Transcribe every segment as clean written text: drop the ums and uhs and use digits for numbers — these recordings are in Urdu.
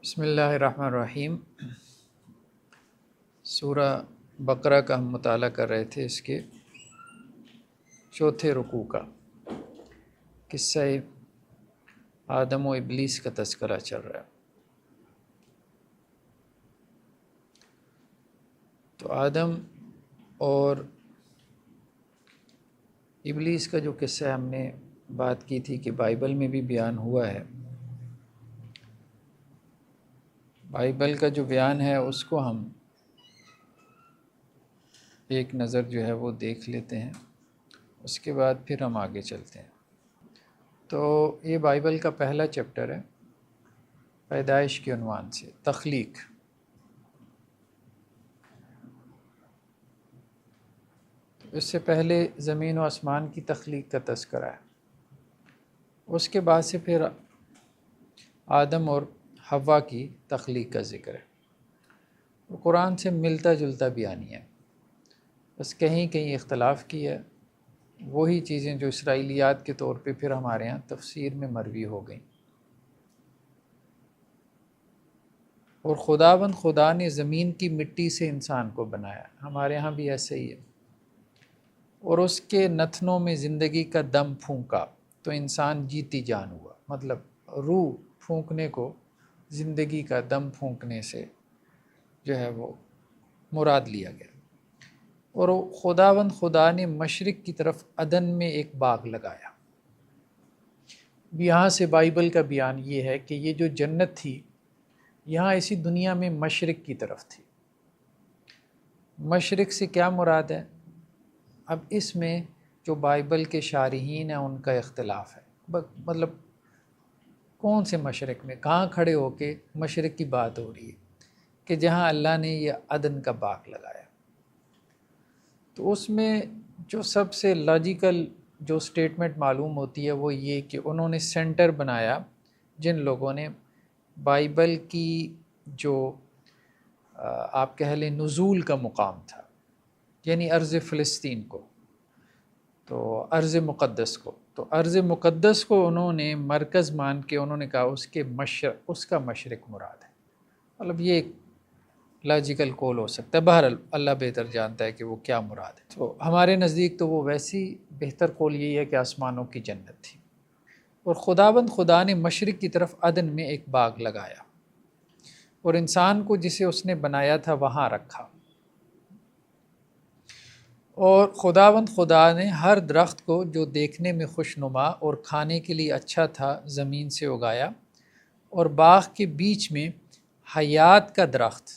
بسم اللہ الرحمن الرحیم۔ سورہ بقرہ کا ہم مطالعہ کر رہے تھے، اس کے چوتھے رکوع کا قصہ آدم و ابلیس کا تذکرہ چل رہا ہے۔ تو آدم اور ابلیس کا جو قصہ ہم نے بات کی تھی کہ بائبل میں بھی بیان ہوا ہے، بائبل کا جو بیان ہے اس کو ہم ایک نظر جو ہے وہ دیکھ لیتے ہیں، اس کے بعد پھر ہم آگے چلتے ہیں۔ تو یہ بائبل کا پہلا چیپٹر ہے، پیدائش کے عنوان سے، تخلیق۔ اس سے پہلے زمین و آسمان کی تخلیق کا تذکرہ ہے، اس کے بعد سے پھر آدم اور حوا کی تخلیق کا ذکر ہے۔ وہ قرآن سے ملتا جلتا بیانیہ ہے، بس کہیں کہیں اختلاف کی ہے، وہی چیزیں جو اسرائیلیات کے طور پہ پھر ہمارے ہاں تفسیر میں مروی ہو گئیں۔ اور خدا نے زمین کی مٹی سے انسان کو بنایا، ہمارے ہاں بھی ایسے ہی ہے، اور اس کے نتنوں میں زندگی کا دم پھونکا تو انسان جیتی جان ہوا۔ مطلب روح پھونکنے کو زندگی کا دم پھونکنے سے جو ہے وہ مراد لیا گیا۔ اور خدا نے مشرق کی طرف عدن میں ایک باغ لگایا۔ یہاں سے بائبل کا بیان یہ ہے کہ یہ جو جنت تھی یہاں اسی دنیا میں مشرق کی طرف تھی۔ مشرق سے کیا مراد ہے؟ اب اس میں جو بائبل کے شارحین ہیں ان کا اختلاف ہے، مطلب کون سے مشرق میں، کہاں کھڑے ہو کے مشرق کی بات ہو رہی ہے کہ جہاں اللہ نے یہ عدن کا باغ لگایا۔ تو اس میں جو سب سے لاجیکل جو سٹیٹمنٹ معلوم ہوتی ہے وہ یہ کہ انہوں نے سینٹر بنایا، جن لوگوں نے بائبل کی جو آپ کہہ لیں نزول کا مقام تھا، یعنی ارض فلسطین کو، تو ارض مقدس کو، تو ارض مقدس کو انہوں نے مرکز مان کے انہوں نے کہا اس کا مشرق مراد ہے۔ مطلب یہ ایک لاجیکل کول ہو سکتا ہے، بہرحال اللہ بہتر جانتا ہے کہ وہ کیا مراد ہے۔ تو ہمارے نزدیک تو وہ ویسی بہتر کول یہی ہے کہ آسمانوں کی جنت تھی، اور خدا نے مشرق کی طرف عدن میں ایک باغ لگایا اور انسان کو جسے اس نے بنایا تھا وہاں رکھا۔ اور خدا نے ہر درخت کو جو دیکھنے میں خوشنما اور کھانے کے لیے اچھا تھا زمین سے اگایا، اور باغ کے بیچ میں حیات کا درخت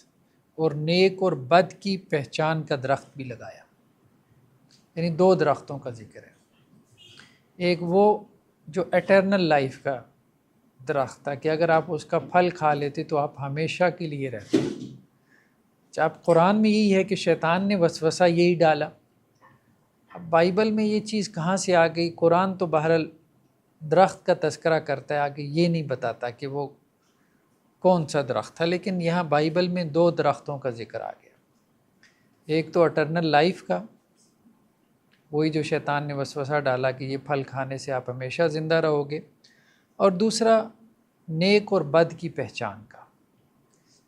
اور نیک اور بد کی پہچان کا درخت بھی لگایا۔ یعنی دو درختوں کا ذکر ہے، ایک وہ جو ایٹرنل لائف کا درخت تھا کہ اگر آپ اس کا پھل کھا لیتے تو آپ ہمیشہ کے لیے رہتے۔ اب قرآن میں یہی ہے کہ شیطان نے وسوسہ یہی ڈالا۔ اب بائبل میں یہ چیز کہاں سے آ گئی؟ قرآن تو بہرحال درخت کا تذکرہ کرتا ہے، آگے یہ نہیں بتاتا کہ وہ کون سا درخت تھا، لیکن یہاں بائبل میں دو درختوں کا ذکر آ گیا، ایک تو اٹرنل لائف کا، وہی جو شیطان نے وسوسہ ڈالا کہ یہ پھل کھانے سے آپ ہمیشہ زندہ رہو گے، اور دوسرا نیک اور بد کی پہچان کا،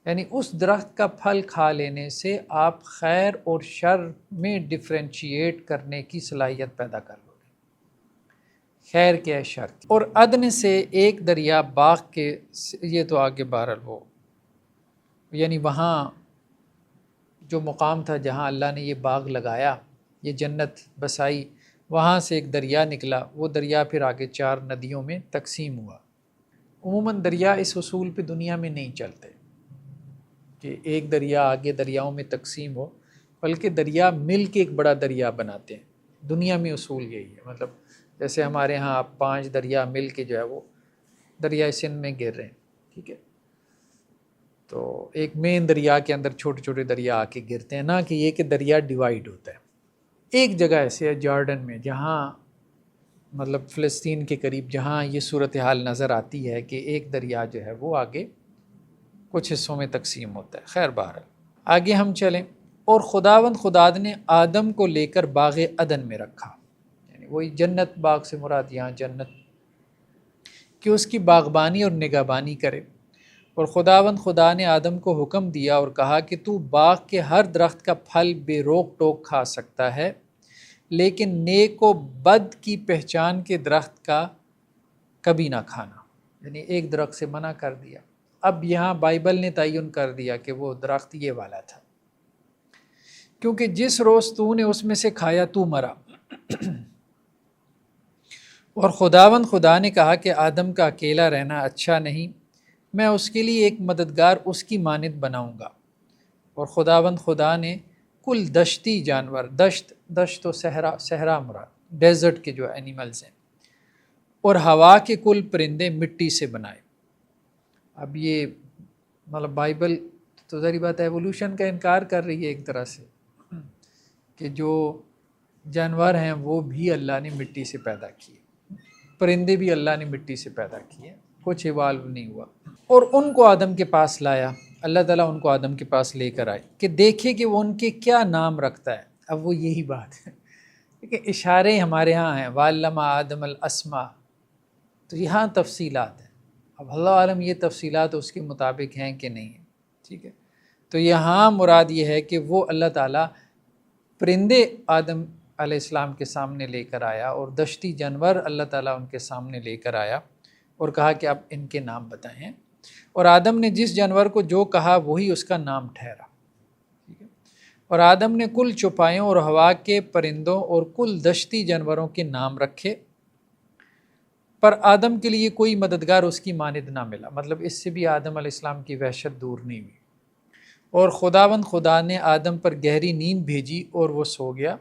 یعنی اس درخت کا پھل کھا لینے سے آپ خیر اور شر میں ڈفرینشیٹ کرنے کی صلاحیت پیدا کر لو گے، خیر کیا ہے شر کی۔ اور عدن سے ایک دریا باغ کے، یہ تو آگے بہرحال وہ یعنی وہاں جو مقام تھا جہاں اللہ نے یہ باغ لگایا، یہ جنت بسائی، وہاں سے ایک دریا نکلا، وہ دریا پھر آگے 4 ندیوں میں تقسیم ہوا۔ عموماً دریا اس اصول پہ دنیا میں نہیں چلتے کہ ایک دریا آگے دریاؤں میں تقسیم ہو، بلکہ دریا مل کے ایک بڑا دریا بناتے ہیں۔ دنیا میں اصول یہی ہے، مطلب جیسے ہمارے ہاں 5 دریا مل کے جو ہے وہ دریائے سندھ میں گر رہے ہیں، ٹھیک ہے، تو ایک مین دریا کے اندر چھوٹے چھوٹے دریا آ کے گرتے ہیں، نہ کہ یہ کہ دریا ڈیوائیڈ ہوتا ہے۔ ایک جگہ ایسے ہے جارڈن میں، جہاں مطلب فلسطین کے قریب، جہاں یہ صورتحال نظر آتی ہے کہ ایک دریا جو ہے وہ آگے کچھ حصوں میں تقسیم ہوتا ہے۔ خیر بہرحال آگے ہم چلیں۔ اور خدا نے آدم کو لے کر باغ عدن میں رکھا، یعنی وہی جنت، باغ سے مراد یہاں جنت، کہ اس کی باغبانی اور نگہبانی کرے، اور خداوند خدا نے آدم کو حکم دیا اور کہا کہ تو باغ کے ہر درخت کا پھل بے روک ٹوک کھا سکتا ہے، لیکن نیک و بد کی پہچان کے درخت کا کبھی نہ کھانا۔ یعنی ایک درخت سے منع کر دیا۔ اب یہاں بائبل نے تعین کر دیا کہ وہ درخت یہ والا تھا، کیونکہ جس روز تو نے اس میں سے کھایا تو مرا۔ اور خداوند خدا نے کہا کہ آدم کا اکیلا رہنا اچھا نہیں، میں اس کے لیے ایک مددگار اس کی مانند بناؤں گا۔ اور خداوند خدا نے کل دشتی جانور، دشت و صحرا مراد ڈیزرٹ کے جو اینیملز ہیں، اور ہوا کے کل پرندے مٹی سے بنائے۔ اب یہ مطلب بائبل تو ظاہری بات ہے ایوولوشن کا انکار کر رہی ہے ایک طرح سے، کہ جو جانور ہیں وہ بھی اللہ نے مٹی سے پیدا کیے، پرندے بھی اللہ نے مٹی سے پیدا کیے، کچھ ایوالو نہیں ہوا۔ اور ان کو آدم کے پاس لایا، اللہ تعالیٰ ان کو آدم کے پاس لے کر آئے کہ دیکھے کہ وہ ان کے کیا نام رکھتا ہے۔ اب وہ یہی بات ہے کہ اشارے ہمارے ہاں ہیں، وَعَلَّمَ آدَمَ الْأَسْمَاءَ، تو یہاں تفصیلات ہیں۔ اب اللہ عالم یہ تفصیلات اس کے مطابق ہیں کہ نہیں ہیں، ٹھیک ہے۔ تو یہاں مراد یہ ہے کہ وہ اللہ تعالیٰ پرندے آدم علیہ السلام کے سامنے لے کر آیا، اور دشتی جانور اللہ تعالیٰ ان کے سامنے لے کر آیا اور کہا کہ اب ان کے نام بتائیں۔ اور آدم نے جس جانور کو جو کہا وہی اس کا نام ٹھہرا، ٹھیک ہے۔ اور آدم نے کل چوپایوں اور ہوا کے پرندوں اور کل دشتی جانوروں کے نام رکھے، پر آدم کے لیے کوئی مددگار اس کی مانند نہ ملا۔ مطلب اس سے بھی آدم علیہ السلام کی وحشت دور نہیں ہوئی۔ اور خداوند خدا نے آدم پر گہری نیند بھیجی اور وہ سو گیا،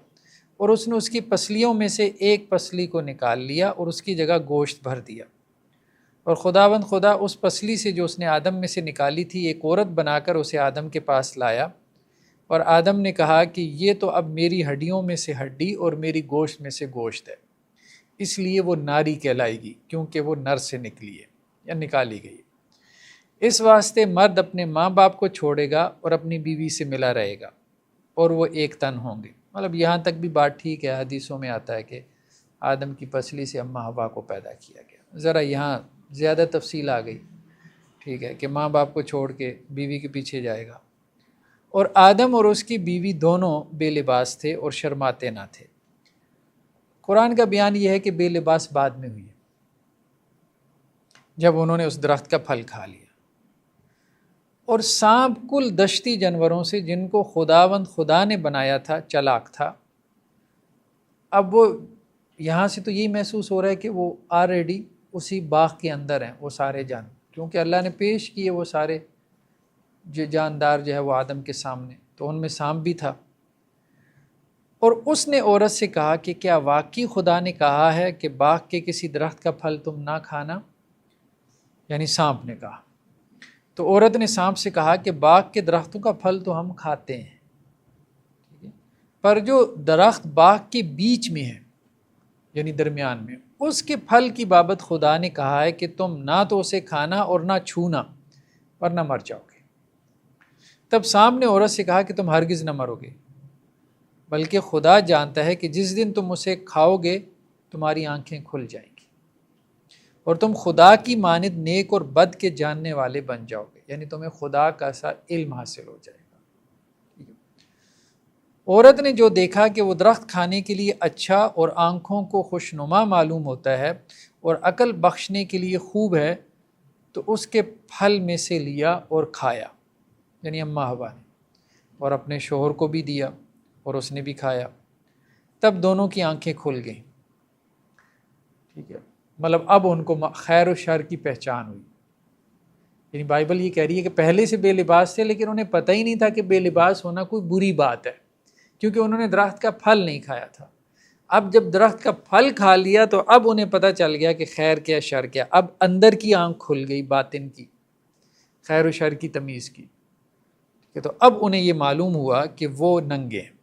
اور اس نے اس کی پسلیوں میں سے ایک پسلی کو نکال لیا اور اس کی جگہ گوشت بھر دیا۔ اور خداوند خدا اس پسلی سے جو اس نے آدم میں سے نکالی تھی ایک عورت بنا کر اسے آدم کے پاس لایا، اور آدم نے کہا کہ یہ تو اب میری ہڈیوں میں سے ہڈی اور میری گوشت میں سے گوشت ہے، اس لیے وہ ناری کہلائے گی، کیونکہ وہ نر سے نکلی ہے یا نکالی گئی۔ اس واسطے مرد اپنے ماں باپ کو چھوڑے گا اور اپنی بیوی سے ملا رہے گا، اور وہ ایک تن ہوں گے۔ مطلب یہاں تک بھی بات ٹھیک ہے، حدیثوں میں آتا ہے کہ آدم کی پسلی سے اماں حوا کو پیدا کیا گیا۔ ذرا یہاں زیادہ تفصیل آ گئی، ٹھیک ہے، کہ ماں باپ کو چھوڑ کے بیوی کے پیچھے جائے گا۔ اور آدم اور اس کی بیوی دونوں بے لباس تھے اور شرماتے نہ تھے۔ قرآن کا بیان یہ ہے کہ بے لباس بعد میں ہوئی ہے، جب انہوں نے اس درخت کا پھل کھا لیا۔ اور سانپ کل دشتی جانوروں سے جن کو خداوند خدا نے بنایا تھا چالاک تھا۔ اب وہ یہاں سے تو یہی محسوس ہو رہا ہے کہ وہ آلریڈی اسی باغ کے اندر ہیں وہ سارے جانور، کیونکہ اللہ نے پیش کیے وہ سارے جو جاندار جو ہے وہ آدم کے سامنے، تو ان میں سانپ بھی تھا۔ اور اس نے عورت سے کہا کہ کیا واقعی خدا نے کہا ہے کہ باغ کے کسی درخت کا پھل تم نہ کھانا؟ یعنی سانپ نے کہا۔ تو عورت نے سانپ سے کہا کہ باغ کے درختوں کا پھل تو ہم کھاتے ہیں، ٹھیک ہے، پر جو درخت باغ کے بیچ میں ہے یعنی درمیان میں، اس کے پھل کی بابت خدا نے کہا ہے کہ تم نہ تو اسے کھانا اور نہ چھونا ورنہ مر جاؤ گے۔ تب سانپ نے عورت سے کہا کہ تم ہرگز نہ مرو گے، بلکہ خدا جانتا ہے کہ جس دن تم اسے کھاؤ گے تمہاری آنکھیں کھل جائیں گی اور تم خدا کی مانند نیک اور بد کے جاننے والے بن جاؤ گے، یعنی تمہیں خدا کا سا علم حاصل ہو جائے گا۔ عورت نے جو دیکھا کہ وہ درخت کھانے کے لیے اچھا اور آنکھوں کو خوشنما معلوم ہوتا ہے اور عقل بخشنے کے لیے خوب ہے، تو اس کے پھل میں سے لیا اور کھایا، یعنی اماں حوا نے، اور اپنے شوہر کو بھی دیا اور اس نے بھی کھایا۔ تب دونوں کی آنکھیں کھل گئیں، ٹھیک ہے، مطلب اب ان کو خیر و شر کی پہچان ہوئی۔ یعنی بائبل یہ کہہ رہی ہے کہ پہلے سے بے لباس تھے لیکن انہیں پتہ ہی نہیں تھا کہ بے لباس ہونا کوئی بری بات ہے، کیونکہ انہوں نے درخت کا پھل نہیں کھایا تھا۔ اب جب درخت کا پھل کھا لیا تو اب انہیں پتہ چل گیا کہ خیر کیا شر کیا، اب اندر کی آنکھ کھل گئی، باطن کی، خیر و شر کی تمیز کی، تو اب انہیں یہ معلوم ہوا کہ وہ ننگے ہیں،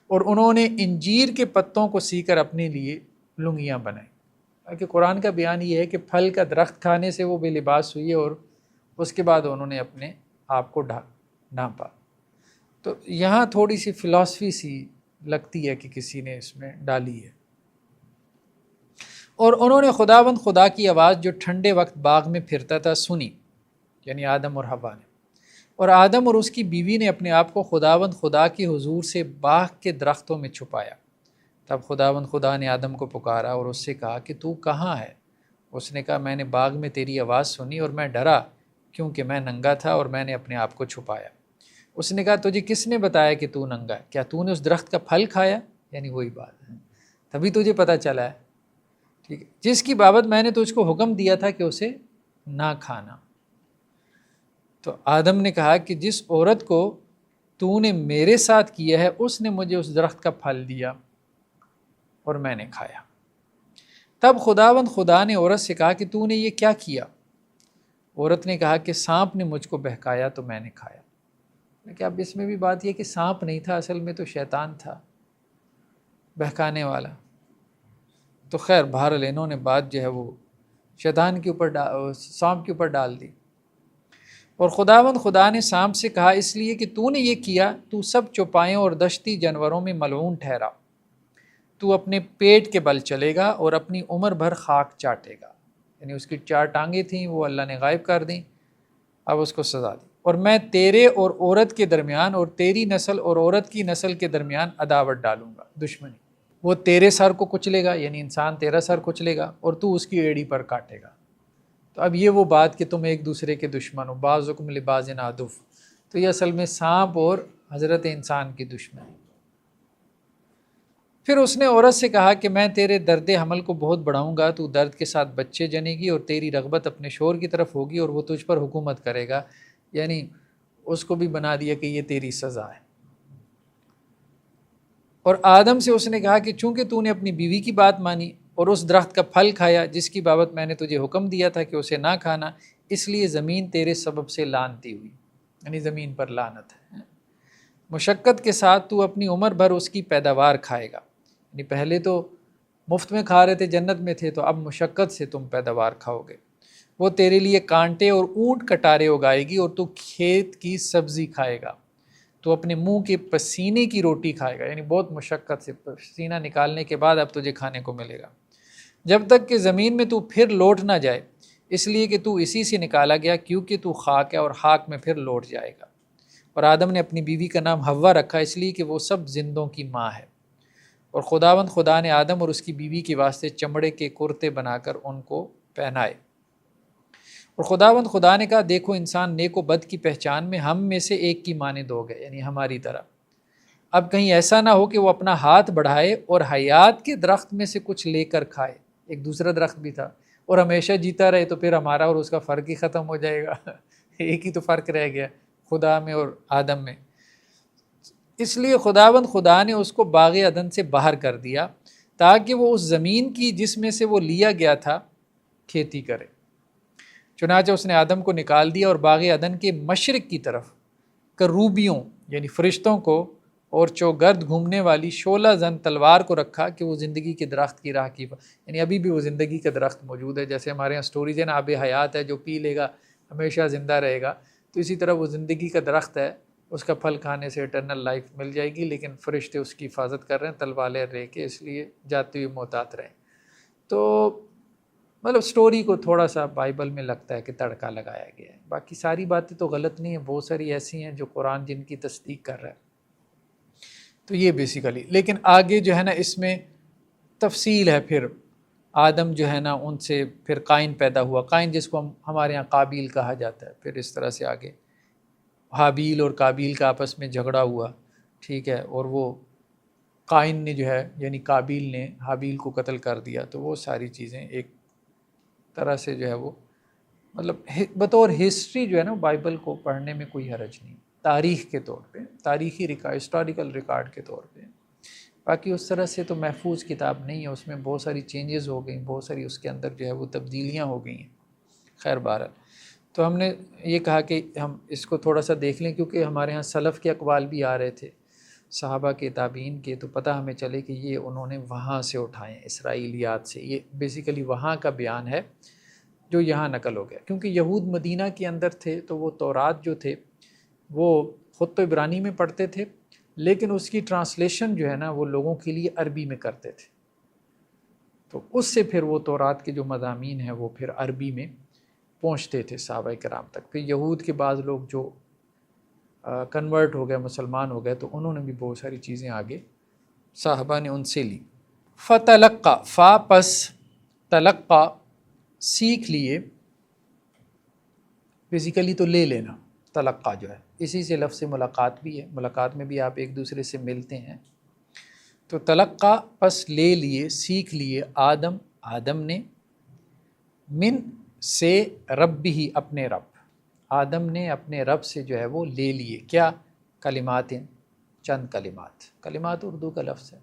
اور انہوں نے انجیر کے پتوں کو سی کر اپنے لیے لنگیاں بنائیں۔ کہ قرآن کا بیان یہ ہے کہ پھل کا درخت کھانے سے وہ بے لباس ہوئی اور اس کے بعد انہوں نے اپنے آپ کو ڈھانپا۔ تو یہاں تھوڑی سی فلسفی سی لگتی ہے کہ کسی نے اس میں ڈالی ہے۔ اور انہوں نے خداوند خدا کی آواز جو ٹھنڈے وقت باغ میں پھرتا تھا سنی، یعنی آدم اور حوا نے، اور آدم اور اس کی بیوی نے اپنے آپ کو خداوند خدا کے حضور سے باغ کے درختوں میں چھپایا۔ تب خداوند خدا نے آدم کو پکارا اور اس سے کہا کہ تو کہاں ہے؟ اس نے کہا میں نے باغ میں تیری آواز سنی اور میں ڈرا کیونکہ میں ننگا تھا اور میں نے اپنے آپ کو چھپایا۔ اس نے کہا تجھے کس نے بتایا کہ تو ننگا ہے؟ کیا تو نے اس درخت کا پھل کھایا؟ یعنی وہی بات ہے، تبھی تجھے پتہ چلا ہے، ٹھیک ہے، جس کی بابت میں نے تجھ کو حکم دیا تھا کہ اسے نہ کھانا۔ تو آدم نے کہا کہ جس عورت کو تو نے میرے ساتھ کیا ہے اس نے مجھے اس درخت کا پھل دیا اور میں نے کھایا۔ تب خداوند خدا نے عورت سے کہا کہ تو نے یہ کیا کیا؟ عورت نے کہا کہ سانپ نے مجھ کو بہکایا تو میں نے کھایا۔ لیکن اب اس میں بھی بات یہ کہ سانپ نہیں تھا، اصل میں تو شیطان تھا بہکانے والا۔ تو خیر بہرحال انہوں نے بات جو ہے وہ شیطان کے اوپر سانپ کے اوپر ڈال دی۔ اور خداوند خدا نے سانپ سے کہا اس لیے کہ تو نے یہ کیا تو سب چوپایوں اور دشتی جانوروں میں ملعون ٹھہرا، تو اپنے پیٹ کے بل چلے گا اور اپنی عمر بھر خاک چاٹے گا۔ یعنی اس کی 4 ٹانگیں تھیں وہ اللہ نے غائب کر دیں، اب اس کو سزا دی۔ اور میں تیرے اور عورت کے درمیان اور تیری نسل اور عورت کی نسل کے درمیان عداوت ڈالوں گا، دشمنی۔ وہ تیرے سر کو کچلے گا، یعنی انسان تیرا سر کچلے گا اور تو اس کی ایڑی پر کاٹے گا۔ تو اب یہ وہ بات کہ تم ایک دوسرے کے دشمن ہو، بعضکم لبعض عدو، تو یہ اصل میں سانپ اور حضرت انسان کی دشمنی۔ پھر اس نے عورت سے کہا کہ میں تیرے درد حمل کو بہت بڑھاؤں گا، تو درد کے ساتھ بچے جنے گی اور تیری رغبت اپنے شوہر کی طرف ہوگی اور وہ تجھ پر حکومت کرے گا۔ یعنی اس کو بھی بنا دیا کہ یہ تیری سزا ہے۔ اور آدم سے اس نے کہا کہ چونکہ تو نے اپنی بیوی کی بات مانی اور اس درخت کا پھل کھایا جس کی بابت میں نے تجھے حکم دیا تھا کہ اسے نہ کھانا، اس لیے زمین تیرے سبب سے لعنتی ہوئی، یعنی زمین پر لعنت ہے۔ مشقت کے ساتھ تو اپنی عمر بھر اس کی پیداوار کھائے گا، یعنی پہلے تو مفت میں کھا رہے تھے، جنت میں تھے، تو اب مشقت سے تم پیداوار کھاؤ گے۔ وہ تیرے لیے کانٹے اور اونٹ کٹارے اگائے گی اور تو کھیت کی سبزی کھائے گا، تو اپنے منہ کے پسینے کی روٹی کھائے گا، یعنی بہت مشقت سے پسینہ نکالنے کے بعد اب تجھے کھانے کو ملے گا، جب تک کہ زمین میں تو پھر لوٹ نہ جائے، اس لیے کہ تو اسی سے نکالا گیا، کیونکہ تو خاک ہے اور خاک میں پھر لوٹ جائے گا۔ اور آدم نے اپنی بیوی کا نام حوا رکھا اس لیے کہ وہ سب زندوں کی ماں ہے۔ اور خداوند خدا نے آدم اور اس کی بیوی کے واسطے چمڑے کے کرتے بنا کر ان کو پہنائے۔ اور خداوند خدا نے کہا دیکھو انسان نیک و بد کی پہچان میں ہم میں سے ایک کی مانند ہو گئے، یعنی ہماری طرح۔ اب کہیں ایسا نہ ہو کہ وہ اپنا ہاتھ بڑھائے اور حیات کے درخت میں سے کچھ لے کر کھائے، ایک دوسرا درخت بھی تھا، اور ہمیشہ جیتا رہے، تو پھر ہمارا اور اس کا فرق ہی ختم ہو جائے گا۔ ایک ہی تو فرق رہ گیا خدا میں اور آدم میں۔ اس لیے خداوند خدا نے اس کو باغ عدن سے باہر کر دیا تاکہ وہ اس زمین کی جس میں سے وہ لیا گیا تھا کھیتی کرے۔ چنانچہ اس نے آدم کو نکال دیا اور باغ عدن کے مشرق کی طرف کروبیوں یعنی فرشتوں کو اور چوگرد گھومنے والی شعلہ زن تلوار کو رکھا کہ وہ زندگی کے درخت کی راہ کی، یعنی ابھی بھی وہ زندگی کا درخت موجود ہے، جیسے ہمارے یہاں سٹوریز ہے نا، آب حیات ہے، جو پی لے گا ہمیشہ زندہ رہے گا، تو اسی طرح وہ زندگی کا درخت ہے، اس کا پھل کھانے سے اٹرنل لائف مل جائے گی، لیکن فرشتے اس کی حفاظت کر رہے ہیں تلواریں رہ کے، اس لیے جاتے ہوئے محتاط رہیں۔ تو مطلب سٹوری کو تھوڑا سا بائبل میں لگتا ہے کہ تڑکا لگایا گیا ہے، باقی ساری باتیں تو غلط نہیں ہیں، بہت ساری ایسی ہیں جو قرآن جن کی تصدیق کر رہا ہے۔ تو یہ بیسیکلی، لیکن آگے جو ہے نا اس میں تفصیل ہے، پھر آدم جو ہے نا ان سے پھر قائن پیدا ہوا، قائن جس کو ہمارے یہاں قابیل کہا جاتا ہے، پھر اس طرح سے آگے حابیل اور قابیل کا آپس میں جھگڑا ہوا، ٹھیک ہے، اور وہ قائن نے جو ہے یعنی قابیل نے حابیل کو قتل کر دیا، تو وہ ساری چیزیں ایک طرح سے جو ہے وہ مطلب بطور ہسٹری جو ہے نا بائبل کو پڑھنے میں کوئی حرج نہیں، تاریخ کے طور پہ، تاریخی ریکارڈ، ہسٹوریکل ریکارڈ کے طور پہ۔ باقی اس طرح سے تو محفوظ کتاب نہیں ہے، اس میں بہت ساری چینجز ہو گئیں، بہت ساری اس کے اندر جو ہے وہ تبدیلیاں ہو گئی ہیں۔ خیر بہرحال، تو ہم نے یہ کہا کہ ہم اس کو تھوڑا سا دیکھ لیں، کیونکہ ہمارے ہاں سلف کے اقوال بھی آ رہے تھے، صحابہ کے تابعین کے، تو پتہ ہمیں چلے کہ یہ انہوں نے وہاں سے اٹھائے ہیں، اسرائیلیات سے، یہ بیسیکلی وہاں کا بیان ہے جو یہاں نقل ہو گیا، کیونکہ یہود مدینہ کے اندر تھے تو وہ تورات جو تھے وہ خود تو عبرانی میں پڑھتے تھے، لیکن اس کی ٹرانسلیشن جو ہے نا وہ لوگوں کے لیے عربی میں کرتے تھے، تو اس سے پھر وہ تورات کے جو مضامین ہیں وہ پھر عربی میں پہنچتے تھے صحابہ کرام تک. پھر یہود کے بعض لوگ جو کنورٹ ہو گئے، مسلمان ہو گئے، تو انہوں نے بھی بہت ساری چیزیں آگے صحابہ نے ان سے لی. فتلقا، فا پس تلقا سیکھ لیے، بیسیکلی تو لے لینا. تلقا جو ہے اسی سے لفظ ملاقات بھی ہے، ملاقات میں بھی آپ ایک دوسرے سے ملتے ہیں. تو تلقا پس لے لیے، سیکھ لیے، آدم نے، من سے، رب ہی اپنے رب. آدم نے اپنے رب سے جو ہے وہ لے لیے کیا؟ کلمات، چند کلمات. کلمات اردو کا لفظ ہے.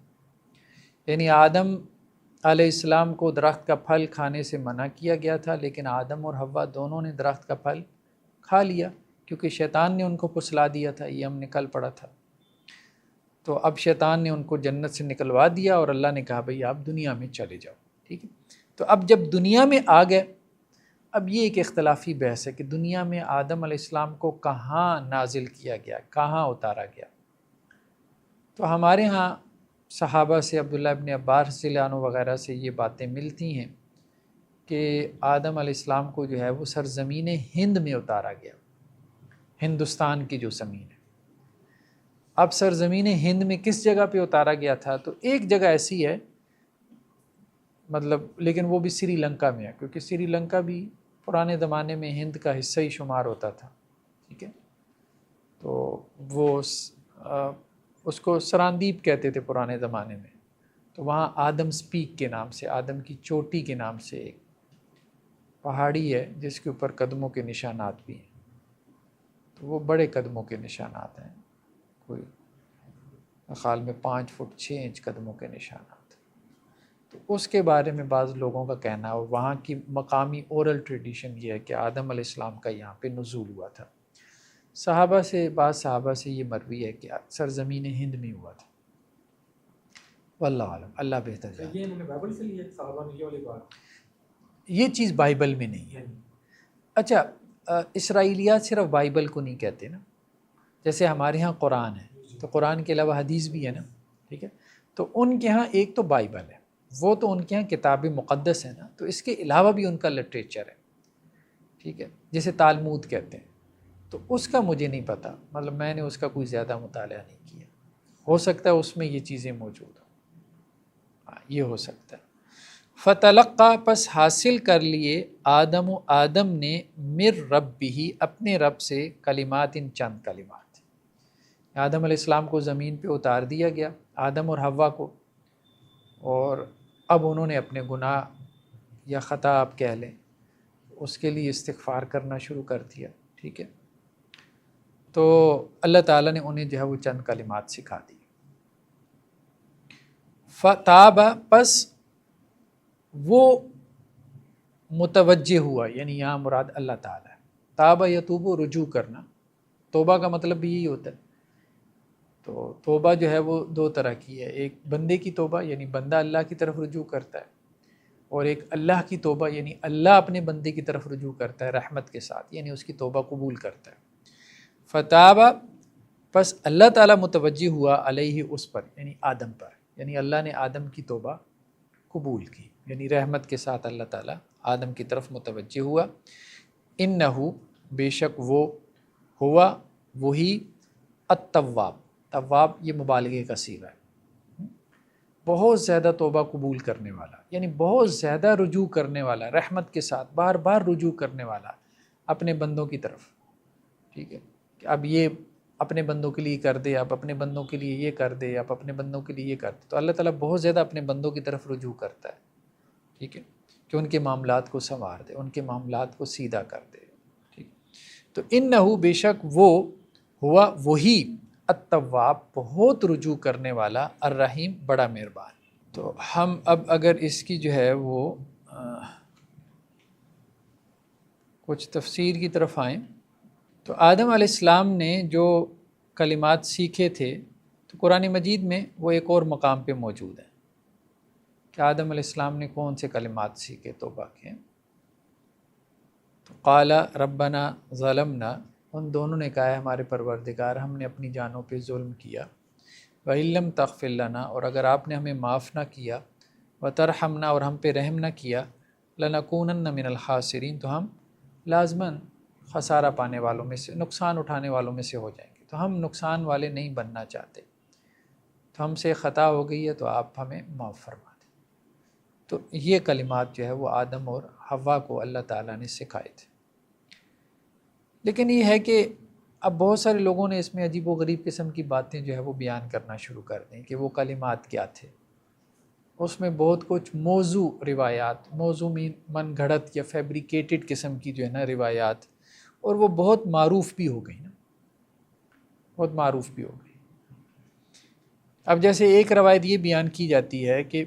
یعنی آدم علیہ السلام کو درخت کا پھل کھانے سے منع کیا گیا تھا، لیکن آدم اور حوا دونوں نے درخت کا پھل کھا لیا، کیونکہ شیطان نے ان کو پھسلا دیا تھا. یہ ہم نے کل پڑھا تھا. تو اب شیطان نے ان کو جنت سے نکلوا دیا اور اللہ نے کہا بھئی آپ دنیا میں چلے جاؤ. ٹھیک ہے. تو اب جب دنیا میں آ گئے، اب یہ ایک اختلافی بحث ہے کہ دنیا میں آدم علیہ السلام کو کہاں نازل کیا گیا، کہاں اتارا گیا. تو ہمارے ہاں صحابہ سے، عبداللہ ابن عباس رضی اللہ عنہ وغیرہ سے یہ باتیں ملتی ہیں کہ آدم علیہ السلام کو جو ہے وہ سرزمین ہند میں اتارا گیا، ہندوستان کی جو زمین ہے. اب سرزمین ہند میں کس جگہ پہ اتارا گیا تھا؟ تو ایک جگہ ایسی ہے، مطلب، لیکن وہ بھی سری لنکا میں ہے، کیونکہ سری لنکا بھی پرانے زمانے میں ہند کا حصہ ہی شمار ہوتا تھا. ٹھیک ہے. تو وہ اس کو سراندیپ کہتے تھے پرانے زمانے میں. تو وہاں آدم سپیک کے نام سے، آدم کی چوٹی کے نام سے ایک پہاڑی ہے جس کے اوپر قدموں کے نشانات بھی ہیں. تو وہ بڑے قدموں کے نشانات ہیں، کوئی خیال میں 5 فٹ 6 انچ قدموں کے نشانات. تو اس کے بارے میں بعض لوگوں کا کہنا ہے، اور وہاں کی مقامی اورل ٹریڈیشن یہ ہے کہ آدم علیہ السلام کا یہاں پہ نزول ہوا تھا. صحابہ سے، بعض صحابہ سے یہ مروی ہے کہ سرزمین ہند میں ہوا تھا. واللہ عالم، اللہ بہتر جانتا. یہ انہوں نے بائبل سے لی ہے صحابہ نے یہ والی بات؟ یہ چیز بائبل میں نہیں ہے. اچھا، اسرائیلیات صرف بائبل کو نہیں کہتے نا، جیسے ہمارے ہاں قرآن ہے تو قرآن کے علاوہ حدیث بھی ہے نا. ٹھیک ہے. تو ان کے ہاں ایک تو بائبل ہے، وہ تو ان کے ہاں کتاب مقدس ہے نا، تو اس کے علاوہ بھی ان کا لٹریچر ہے. ٹھیک ہے. جیسے تالمود کہتے ہیں، تو اس کا مجھے نہیں پتہ، مطلب میں نے اس کا کوئی زیادہ مطالعہ نہیں کیا. ہو سکتا ہے اس میں یہ چیزیں موجود ہوں. یہ ہو سکتا ہے. فتلقا پس حاصل کر لیے آدم نے مر ربہ اپنے رب سے کلمات، چند کلمات. آدم علیہ السلام کو زمین پہ اتار دیا گیا، آدم اور حوا کو، اور اب انہوں نے اپنے گناہ یا خطا آپ کہہ لیں اس کے لیے استغفار کرنا شروع کر دیا. ٹھیک ہے. تو اللہ تعالیٰ نے انہیں جو ہے وہ چند کلمات سکھا دی. فتاب پس وہ متوجہ ہوا، یعنی یہاں مراد اللہ تعالیٰ ہے. تاب یتوب، رجوع کرنا. توبہ کا مطلب بھی یہی ہوتا ہے. تو توبہ جو ہے وہ 2 طرح کی ہے، ایک بندے کی توبہ یعنی بندہ اللہ کی طرف رجوع کرتا ہے، اور ایک اللہ کی توبہ یعنی اللہ اپنے بندے کی طرف رجوع کرتا ہے رحمت کے ساتھ، یعنی اس کی توبہ قبول کرتا ہے. فتابہ پس اللہ تعالیٰ متوجہ ہوا علیہ، اس پر یعنی آدم پر، یعنی اللہ نے آدم کی توبہ قبول کی، یعنی رحمت کے ساتھ اللہ تعالیٰ آدم کی طرف متوجہ ہوا. انہو، بے شک وہ، ہوا وہی، التواب. تواب یہ مبالغے کا صیغہ ہے، بہت زیادہ توبہ قبول کرنے والا، یعنی بہت زیادہ رجوع کرنے والا، رحمت کے ساتھ بار بار رجوع کرنے والا اپنے بندوں کی طرف. ٹھیک ہے. کہ اب یہ اپنے بندوں کے لیے کر دے، اب اپنے بندوں کے لیے یہ کر دے، اب اپنے بندوں کے لیے یہ کر دے. تو اللہ تعالیٰ بہت زیادہ اپنے بندوں کی طرف رجوع کرتا ہے. ٹھیک ہے. کہ ان کے معاملات کو سنوار دے، ان کے معاملات کو سیدھا کر دے. ٹھیک. تو انہو، بے شک وہ، ہوا وہی، التواب بہت رجوع کرنے والا، الرحیم بڑا مہربان. تو ہم اب اگر اس کی جو ہے وہ کچھ تفسیر کی طرف آئیں، تو آدم علیہ السلام نے جو کلمات سیکھے تھے، تو قرآن مجید میں وہ ایک اور مقام پہ موجود ہے کہ آدم علیہ السلام نے کون سے کلمات سیکھے توبہ کے. تو قال ربنا ظلمنا، ان دونوں نے کہا ہے ہمارے پروردگار ہم نے اپنی جانوں پہ ظلم کیا، وَإِن لَّمْ تَغْفِرْ لَنَا، اور اگر آپ نے ہمیں معاف نہ کیا، وَتَرْحَمْنَا، اور ہم پہ رحم نہ کیا، لَنَكُونَنَّ مِنَ الْخَاسِرِينَ، تو ہم لازماً خسارہ پانے والوں میں سے، نقصان اٹھانے والوں میں سے ہو جائیں گے۔ تو ہم نقصان والے نہیں بننا چاہتے، تو ہم سے خطا ہو گئی ہے تو آپ ہمیں معاف فرما دیں۔ تو یہ کلمات جو ہے وہ آدم اور حوا کو اللہ تعالیٰ نے سکھائے تھے۔ لیکن یہ ہے کہ اب بہت سارے لوگوں نے اس میں عجیب و غریب قسم کی باتیں جو ہے وہ بیان کرنا شروع کر دیں کہ وہ کلمات کیا تھے۔ اس میں بہت کچھ موضوع روایات، موضوع من گھڑت یا فیبریکیٹڈ قسم کی جو ہے نا روایات، اور وہ بہت معروف بھی ہو گئی نا، بہت معروف بھی ہو گئی۔ اب جیسے ایک روایت یہ بیان کی جاتی ہے کہ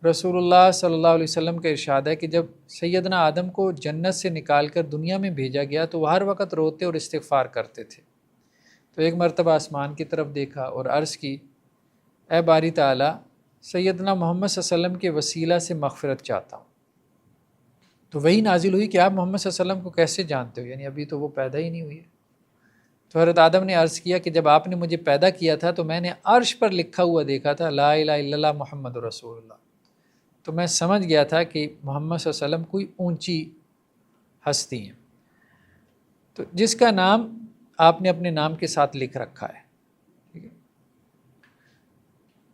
رسول اللہ صلی اللہ علیہ وسلم کا ارشاد ہے کہ جب سیدنا آدم کو جنت سے نکال کر دنیا میں بھیجا گیا تو وہ ہر وقت روتے اور استغفار کرتے تھے۔ تو ایک مرتبہ آسمان کی طرف دیکھا اور عرض کی، اے باری تعالیٰ، سیدنا محمد صلی اللہ علیہ وسلم کے وسیلہ سے مغفرت چاہتا ہوں۔ تو وہی نازل ہوئی کہ آپ محمد صلی اللہ علیہ وسلم کو کیسے جانتے ہو، یعنی ابھی تو وہ پیدا ہی نہیں ہوئی ہے۔ تو حضرت آدم نے عرض کیا کہ جب آپ نے مجھے پیدا کیا تھا تو میں نے عرش پر لکھا ہوا دیکھا تھا لا الہ الا اللہ محمد رسول اللہ، تو میں سمجھ گیا تھا کہ محمد صلی اللہ علیہ وسلم کوئی اونچی ہستی ہیں، تو جس کا نام آپ نے اپنے نام کے ساتھ لکھ رکھا ہے، ٹھیک ہے۔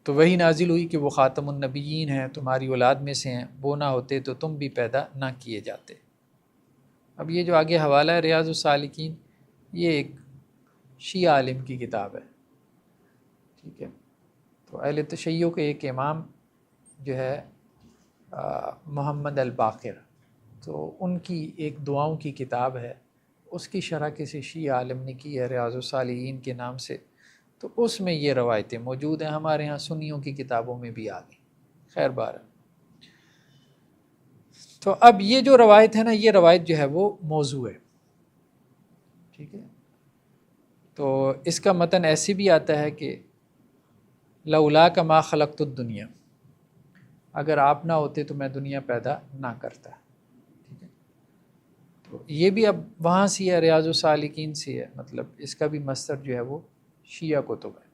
تو وہی نازل ہوئی کہ وہ خاتم النبیین ہیں، تمہاری اولاد میں سے ہیں، وہ نہ ہوتے تو تم بھی پیدا نہ کیے جاتے۔ اب یہ جو آگے حوالہ ہے ریاض الصالحین، یہ ایک شیعہ عالم کی کتاب ہے، ٹھیک ہے۔ تو اہل تشیع کے ایک امام جو ہے محمد الباقر، تو ان کی ایک دعاؤں کی کتاب ہے، اس کی شرح کسی شیعہ عالم نے کی ہے ریاض الصالحین کے نام سے، تو اس میں یہ روایتیں موجود ہیں۔ ہمارے ہاں سنیوں کی کتابوں میں بھی آ گئی، خیر بار۔ تو اب یہ جو روایت ہے نا، یہ روایت جو ہے وہ موضوع ہے، ٹھیک ہے۔ تو اس کا متن ایسی بھی آتا ہے کہ لولا کا ما خلقت الدنیا، اگر آپ نہ ہوتے تو میں دنیا پیدا نہ کرتا، ٹھیک ہے۔ تو یہ بھی اب وہاں سے ہے، ریاض الصالحین سے ہے، مطلب اس کا بھی مصدر جو ہے وہ شیعہ کتب ہے۔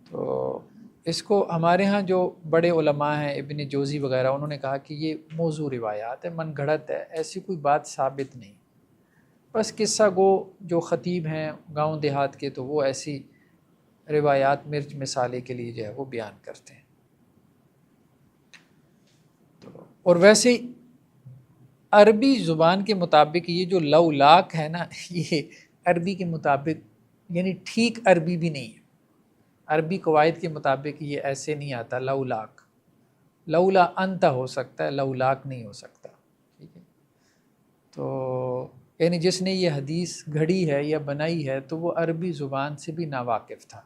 تو اس کو ہمارے ہاں جو بڑے علماء ہیں ابن جوزی وغیرہ، انہوں نے کہا کہ یہ موضوع روایات ہے، من گھڑت ہے، ایسی کوئی بات ثابت نہیں، بس قصہ گو جو خطیب ہیں گاؤں دیہات کے، تو وہ ایسی روایات مرچ مسالے کے لیے جو ہے وہ بیان کرتے ہیں۔ اور ویسے عربی زبان کے مطابق یہ جو لولاک ہے نا، یہ عربی کے مطابق یعنی ٹھیک عربی بھی نہیں ہے۔ عربی قواعد کے مطابق یہ ایسے نہیں آتا لولاک، لولا انت ہو سکتا ہے، لولاک نہیں ہو سکتا، ٹھیک ہے۔ تو یعنی جس نے یہ حدیث گھڑی ہے یا بنائی ہے تو وہ عربی زبان سے بھی ناواقف تھا،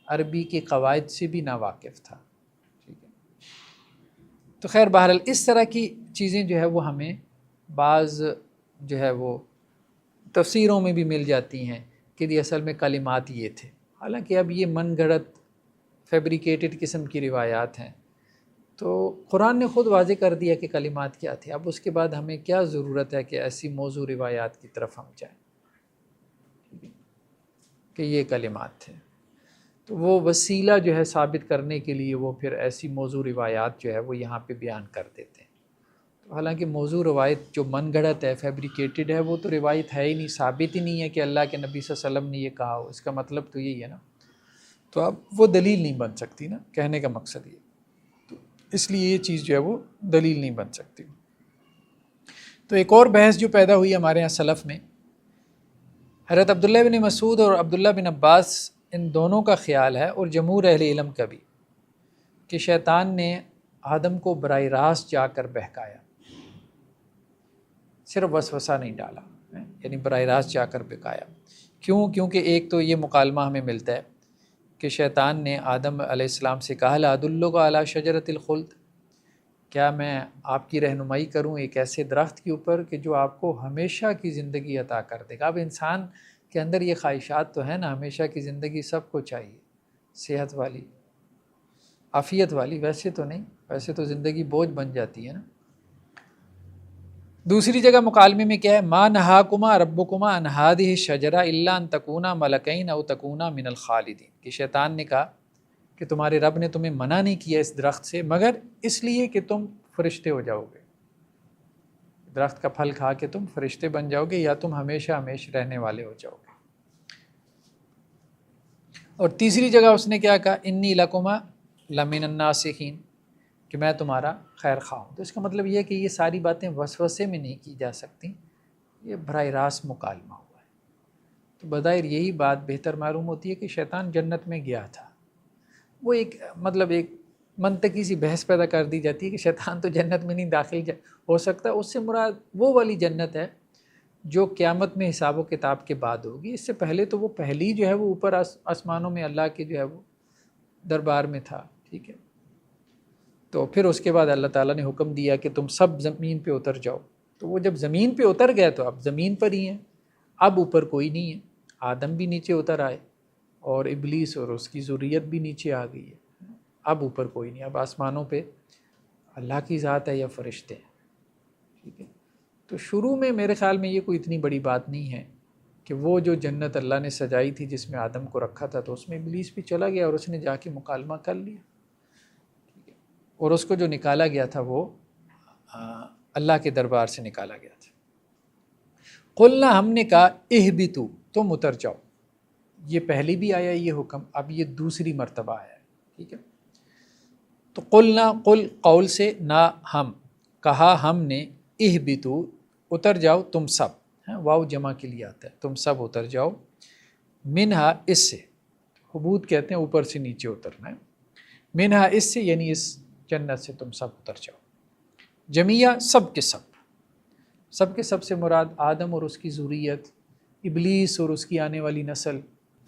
عربی کے قواعد سے بھی ناواقف تھا، ٹھیک ہے۔ تو خیر بہرحال اس طرح کی چیزیں جو ہے وہ ہمیں بعض جو ہے وہ تفسیروں میں بھی مل جاتی ہیں کہ یہ اصل میں کلمات یہ تھے، حالانکہ اب یہ من گھڑت فیبریکیٹڈ قسم کی روایات ہیں۔ تو قرآن نے خود واضح کر دیا کہ کلمات کیا تھے، اب اس کے بعد ہمیں کیا ضرورت ہے کہ ایسی موضوع روایات کی طرف ہم جائیں کہ یہ کلمات تھے۔ تو وہ وسیلہ جو ہے ثابت کرنے کے لیے وہ پھر ایسی موضوع روایات جو ہے وہ یہاں پہ بیان کر دیتے ہیں۔ تو حالانکہ موضوع روایت جو من گھڑت ہے، فیبریکیٹڈ ہے، وہ تو روایت ہے ہی نہیں، ثابت ہی نہیں ہے کہ اللہ کے نبی صلی اللہ علیہ وسلم نے یہ کہا ہو، اس کا مطلب تو یہی ہے نا۔ تو اب وہ دلیل نہیں بن سکتی نا، کہنے کا مقصد یہ، تو اس لیے یہ چیز جو ہے وہ دلیل نہیں بن سکتی۔ تو ایک اور بحث جو پیدا ہوئی ہمارے یہاں سلف میں، حضرت عبداللہ بن مسعود اور عبداللہ بن عباس ان دونوں کا خیال ہے، اور جمہور اہل علم کا بھی، کہ شیطان نے آدم کو براہ راست جا کر بہکایا، صرف وسوسہ نہیں ڈالا، یعنی براہ راست جا کر بہکایا۔ کیوں؟ کیونکہ ایک تو یہ مکالمہ ہمیں ملتا ہے کہ شیطان نے آدم علیہ السلام سے کہا لا ادلک علی شجرۃ الخلد، کیا میں آپ کی رہنمائی کروں ایک ایسے درخت کے اوپر کہ جو آپ کو ہمیشہ کی زندگی عطا کر دے گا۔ اب انسان کے اندر یہ خواہشات تو ہیں نا، ہمیشہ کی زندگی سب کو چاہیے، صحت والی، عافیت والی، ویسے تو نہیں، ویسے تو زندگی بوجھ بن جاتی ہے نا۔ دوسری جگہ مکالمے میں کیا ہے، ما نہاکما ربکما عن ہذہ الشجرۃ الا ان تکونا ملکین او تکونا من الخالدین، کہ شیطان نے کہا کہ تمہارے رب نے تمہیں منع نہیں کیا اس درخت سے مگر اس لیے کہ تم فرشتے ہو جاؤ گے، درخت کا پھل کھا کے تم فرشتے بن جاؤ گے یا تم ہمیشہ ہمیشہ رہنے والے ہو جاؤ گے۔ اور تیسری جگہ اس نے کیا کہا، انی لکما لمن الناصحین، کہ میں تمہارا خیر خواہ ہوں۔ تو اس کا مطلب یہ ہے کہ یہ ساری باتیں وسوسے میں نہیں کی جا سکتی، یہ براہ راست مکالمہ ہوا ہے۔ تو بظاہر یہی بات بہتر معلوم ہوتی ہے کہ شیطان جنت میں گیا تھا، وہ ایک منطقی سی بحث پیدا کر دی جاتی ہے کہ شیطان تو جنت میں نہیں داخل ہو سکتا، اس سے مراد وہ والی جنت ہے جو قیامت میں حساب و کتاب کے بعد ہوگی۔ اس سے پہلے تو وہ پہلی جو ہے وہ اوپر آسمانوں میں اللہ کے جو ہے وہ دربار میں تھا، ٹھیک ہے۔ تو پھر اس کے بعد اللہ تعالیٰ نے حکم دیا کہ تم سب زمین پہ اتر جاؤ، تو وہ جب زمین پہ اتر گئے تو اب زمین پر ہی ہیں، اب اوپر کوئی نہیں ہے۔ آدم بھی نیچے اتر آئے اور ابلیس اور اس کی ذریت بھی نیچے آ گئی ہے، اب اوپر کوئی نہیں، اب آسمانوں پہ اللہ کی ذات ہے یا فرشتے ہیں، ٹھیک ہے۔ تو شروع میں میرے خیال میں یہ کوئی اتنی بڑی بات نہیں ہے کہ وہ جو جنت اللہ نے سجائی تھی جس میں آدم کو رکھا تھا، تو اس میں ابلیس بھی چلا گیا اور اس نے جا کے مکالمہ کر لیا، اور اس کو جو نکالا گیا تھا وہ اللہ کے دربار سے نکالا گیا تھا۔ قلنا، ہم نے کہا اہبتو، تم اتر جاؤ۔ یہ پہلی بھی آیا یہ حکم، اب یہ دوسری مرتبہ آیا ہے، ٹھیک ہے۔ تو قلنا، قل قول سے، نہ ہم، کہا ہم نے، اہبتو، اتر جاؤ تم سب، واو جمع کے لیے آتا ہے، تم سب اتر جاؤ، منہا، اس سے، حبوط کہتے ہیں اوپر سے نیچے اترنا ہے، منہا، اس سے یعنی اس جنت سے تم سب اتر جاؤ، جمیعہ، سب کے سب سے مراد آدم اور اس کی ذریت، ابلیس اور اس کی آنے والی نسل۔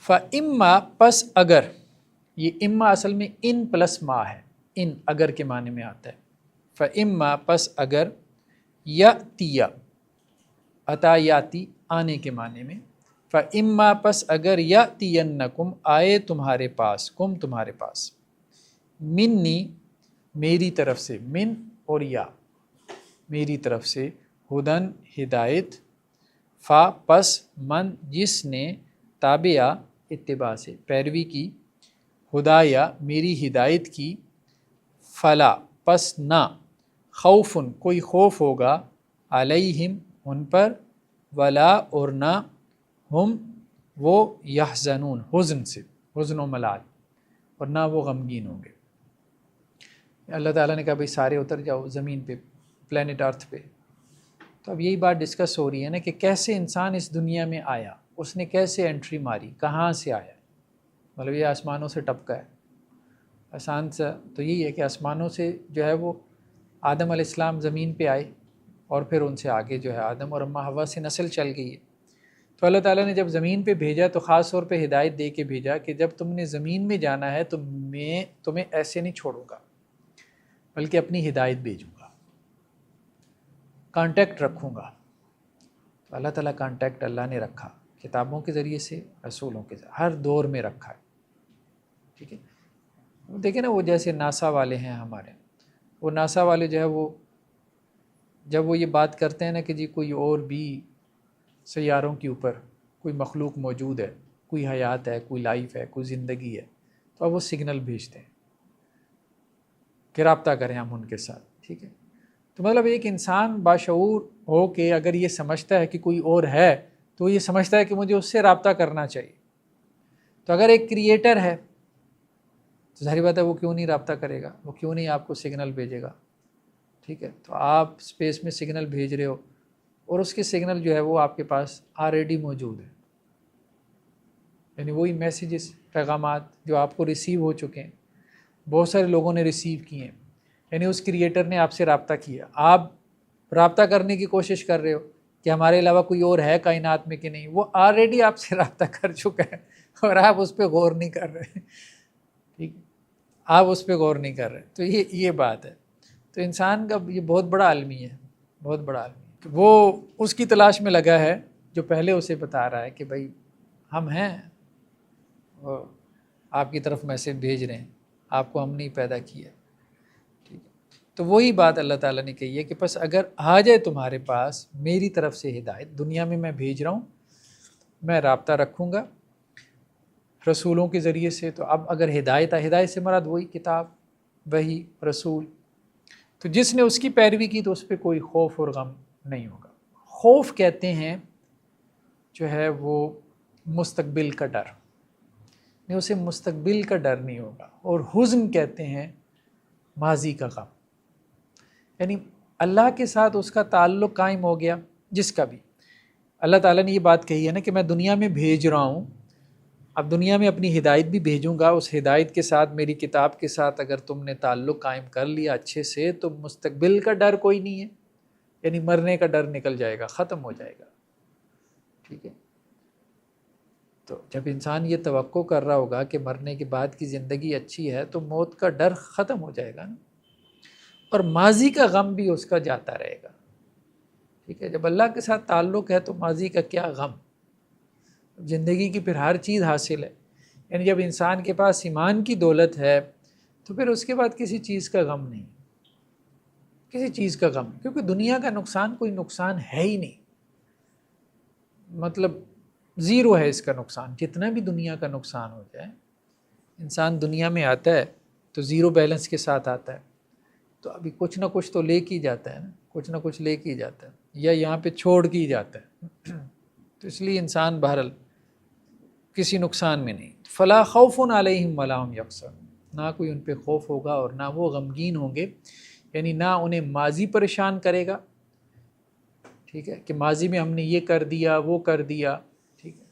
فَإِمَّا، پس اگر، یہ اما اصل میں ان پلس ما ہے، ان اگر کے معنی میں آتا ہے۔ فَإِمَّا، پس اگر، یَأْتِیَ، عطا یاتی، آنے کے معنی میں، فَإِمَّا، پس اگر، یَأْتِيَنَّکُمْ، آئے تمہارے پاس، تمہارے پاس، منی، میری طرف سے، من اور یا، میری طرف سے، ہدن، ہدایت، پس من، جس نے، تابعہ، اتباع سے پیروی کی، ہدایہ، میری ہدایت کی، فلا، پس نہ، خوفن، کوئی خوف ہوگا، علیہم، ان پر، ولا، اور نہ، ہم، وہ، یحزنون، حزن سے، حزن و ملال، اور نہ وہ غمگین ہوں گے۔ اللہ تعالیٰ نے کہا بھئی سارے اتر جاؤ زمین پہ، پلینٹ ارتھ پہ۔ تو اب یہی بات ڈسکس ہو رہی ہے نا کہ کیسے انسان اس دنیا میں آیا، اس نے کیسے انٹری ماری، کہاں سے آیا، مطلب یہ آسمانوں سے ٹپکا ہے۔ آسان سا تو یہی ہے کہ آسمانوں سے جو ہے وہ آدم علیہ السلام زمین پہ آئے، اور پھر ان سے آگے جو ہے آدم اور اماں حوا سے نسل چل گئی ہے۔ تو اللہ تعالیٰ نے جب زمین پہ بھیجا تو خاص طور پہ ہدایت دے کے بھیجا کہ جب تم نے زمین میں جانا ہے تو میں تمہیں ایسے نہیں چھوڑوں گا، بلکہ اپنی ہدایت بھیجوں گا، کانٹیکٹ رکھوں گا۔ تو اللہ تعالیٰ کانٹیکٹ اللہ نے رکھا، کتابوں کے ذریعے سے، رسولوں کے ذریعے، ہر دور میں رکھا ہے، ٹھیک ہے۔ دیکھیں نا، وہ جیسے ناسا والے ہیں ہمارے، وہ ناسا والے جو ہے وہ جب وہ یہ بات کرتے ہیں نا کہ جی کوئی اور بھی سیاروں کے اوپر کوئی مخلوق موجود ہے، کوئی حیات ہے، کوئی لائف ہے، کوئی زندگی ہے، تو اب وہ سگنل بھیجتے ہیں کہ رابطہ کریں ہم ان کے ساتھ، ٹھیک ہے۔ تو مطلب ایک انسان باشعور ہو کے اگر یہ سمجھتا ہے کہ کوئی اور ہے تو یہ سمجھتا ہے کہ مجھے اس سے رابطہ کرنا چاہیے۔ تو اگر ایک کریٹر ہے تو ظاہر بات ہے وہ کیوں نہیں رابطہ کرے گا، وہ کیوں نہیں آپ کو سگنل بھیجے گا، ٹھیک ہے۔ تو آپ اسپیس میں سگنل بھیج رہے ہو اور اس کے سگنل جو ہے وہ آپ کے پاس آلریڈی موجود ہے، یعنی وہی میسیجز، پیغامات جو آپ کو ریسیو ہو چکے ہیں، بہت سارے لوگوں نے ریسیو کیے ہیں، یعنی اس کریٹر نے آپ سے رابطہ کیا، آپ رابطہ کرنے کی کوشش کر رہے ہو کہ ہمارے علاوہ کوئی اور ہے کائنات میں کہ نہیں، وہ آلریڈی آپ سے رابطہ کر چکا ہے اور آپ اس پہ غور نہیں کر رہے، ٹھیک ہے، آپ اس پہ غور نہیں کر رہے۔ تو یہ بات ہے۔ تو انسان کا یہ بہت بڑا عالمی ہے، بہت بڑا عالمی ہے، وہ اس کی تلاش میں لگا ہے جو پہلے اسے بتا رہا ہے کہ بھائی ہم ہیں، اور آپ کی طرف میسیج بھیج رہے ہیں، آپ کو ہم نہیں پیدا کیا، ٹھیک ہے۔ تو وہی بات اللہ تعالیٰ نے کہی ہے کہ پس اگر آ جائے تمہارے پاس میری طرف سے ہدایت، دنیا میں بھیج رہا ہوں، میں رابطہ رکھوں گا رسولوں کے ذریعے سے۔ تو اب اگر ہدایت سے مراد وہی کتاب، وہی، رسول، تو جس نے اس کی پیروی کی تو اس پہ کوئی خوف اور غم نہیں ہوگا۔ خوف کہتے ہیں جو ہے وہ مستقبل کا ڈر، نہیں اسے مستقبل کا ڈر نہیں ہوگا۔ اور حزن کہتے ہیں ماضی کا غم، یعنی اللہ کے ساتھ اس کا تعلق قائم ہو گیا جس کا بھی۔ اللہ تعالیٰ نے یہ بات کہی ہے نا کہ میں دنیا میں بھیج رہا ہوں، اب دنیا میں اپنی ہدایت بھی بھیجوں گا، اس ہدایت کے ساتھ میری کتاب کے ساتھ اگر تم نے تعلق قائم کر لیا اچھے سے تو مستقبل کا ڈر کوئی نہیں ہے، یعنی مرنے کا ڈر نکل جائے گا، ختم ہو جائے گا، ٹھیک ہے۔ تو جب انسان یہ توقع کر رہا ہوگا کہ مرنے کے بعد کی زندگی اچھی ہے تو موت کا ڈر ختم ہو جائے گا نا، اور ماضی کا غم بھی اس کا جاتا رہے گا، ٹھیک ہے۔ جب اللہ کے ساتھ تعلق ہے تو ماضی کا کیا غم، زندگی کی پھر ہر چیز حاصل ہے، یعنی جب انسان کے پاس ایمان کی دولت ہے تو پھر اس کے بعد کسی چیز کا غم نہیں، کسی چیز کا غم، کیونکہ دنیا کا نقصان کوئی نقصان ہے ہی نہیں، مطلب زیرو ہے اس کا نقصان، جتنا بھی دنیا کا نقصان ہو جائے۔ انسان دنیا میں آتا ہے تو زیرو بیلنس کے ساتھ آتا ہے، تو ابھی کچھ نہ کچھ تو لے کے ہی جاتا ہے نا، کچھ نہ کچھ لے کے ہی جاتا ہے، یا یہاں پہ چھوڑ کے ہی جاتا ہے، تو اس لیے انسان بہرحال کسی نقصان میں نہیں۔ فلا خوف علیہم ولا هم یحزنون، نہ کوئی ان پہ خوف ہوگا اور نہ وہ غمگین ہوں گے، یعنی نہ انہیں ماضی پریشان کرے گا، ٹھیک ہے، کہ ماضی میں ہم نے یہ کر دیا وہ کر دیا، ٹھیک ہے،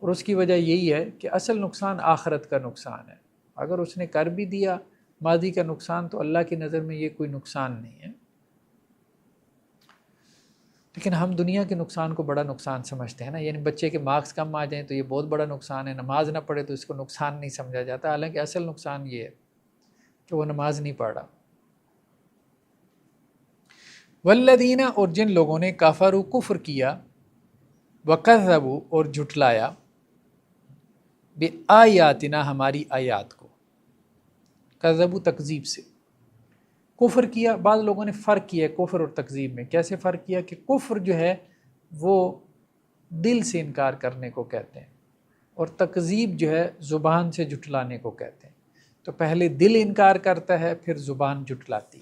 اور اس کی وجہ یہی ہے کہ اصل نقصان آخرت کا نقصان ہے۔ اگر اس نے کر بھی دیا ماضی کا نقصان تو اللہ کی نظر میں یہ کوئی نقصان نہیں ہے، لیکن ہم دنیا کے نقصان کو بڑا نقصان سمجھتے ہیں نا، یعنی بچے کے مارکس کم آ جائیں تو یہ بہت بڑا نقصان ہے، نماز نہ پڑھے تو اس کو نقصان نہیں سمجھا جاتا، حالانکہ اصل نقصان یہ ہے کہ وہ نماز نہیں پڑھا۔ والذین، اور جن لوگوں نے کفروا کفر کیا، وکذبوا اور جھٹلایا، بآیاتنا ہماری آیات کو، کذبوا تکذیب سے، کفر کیا۔ بعض لوگوں نے فرق کیا ہے کفر اور تکذیب میں، کیسے فرق کیا کہ کفر جو ہے وہ دل سے انکار کرنے کو کہتے ہیں، اور تکذیب جو ہے زبان سے جھٹلانے کو کہتے ہیں، تو پہلے دل انکار کرتا ہے پھر زبان جھٹلاتی،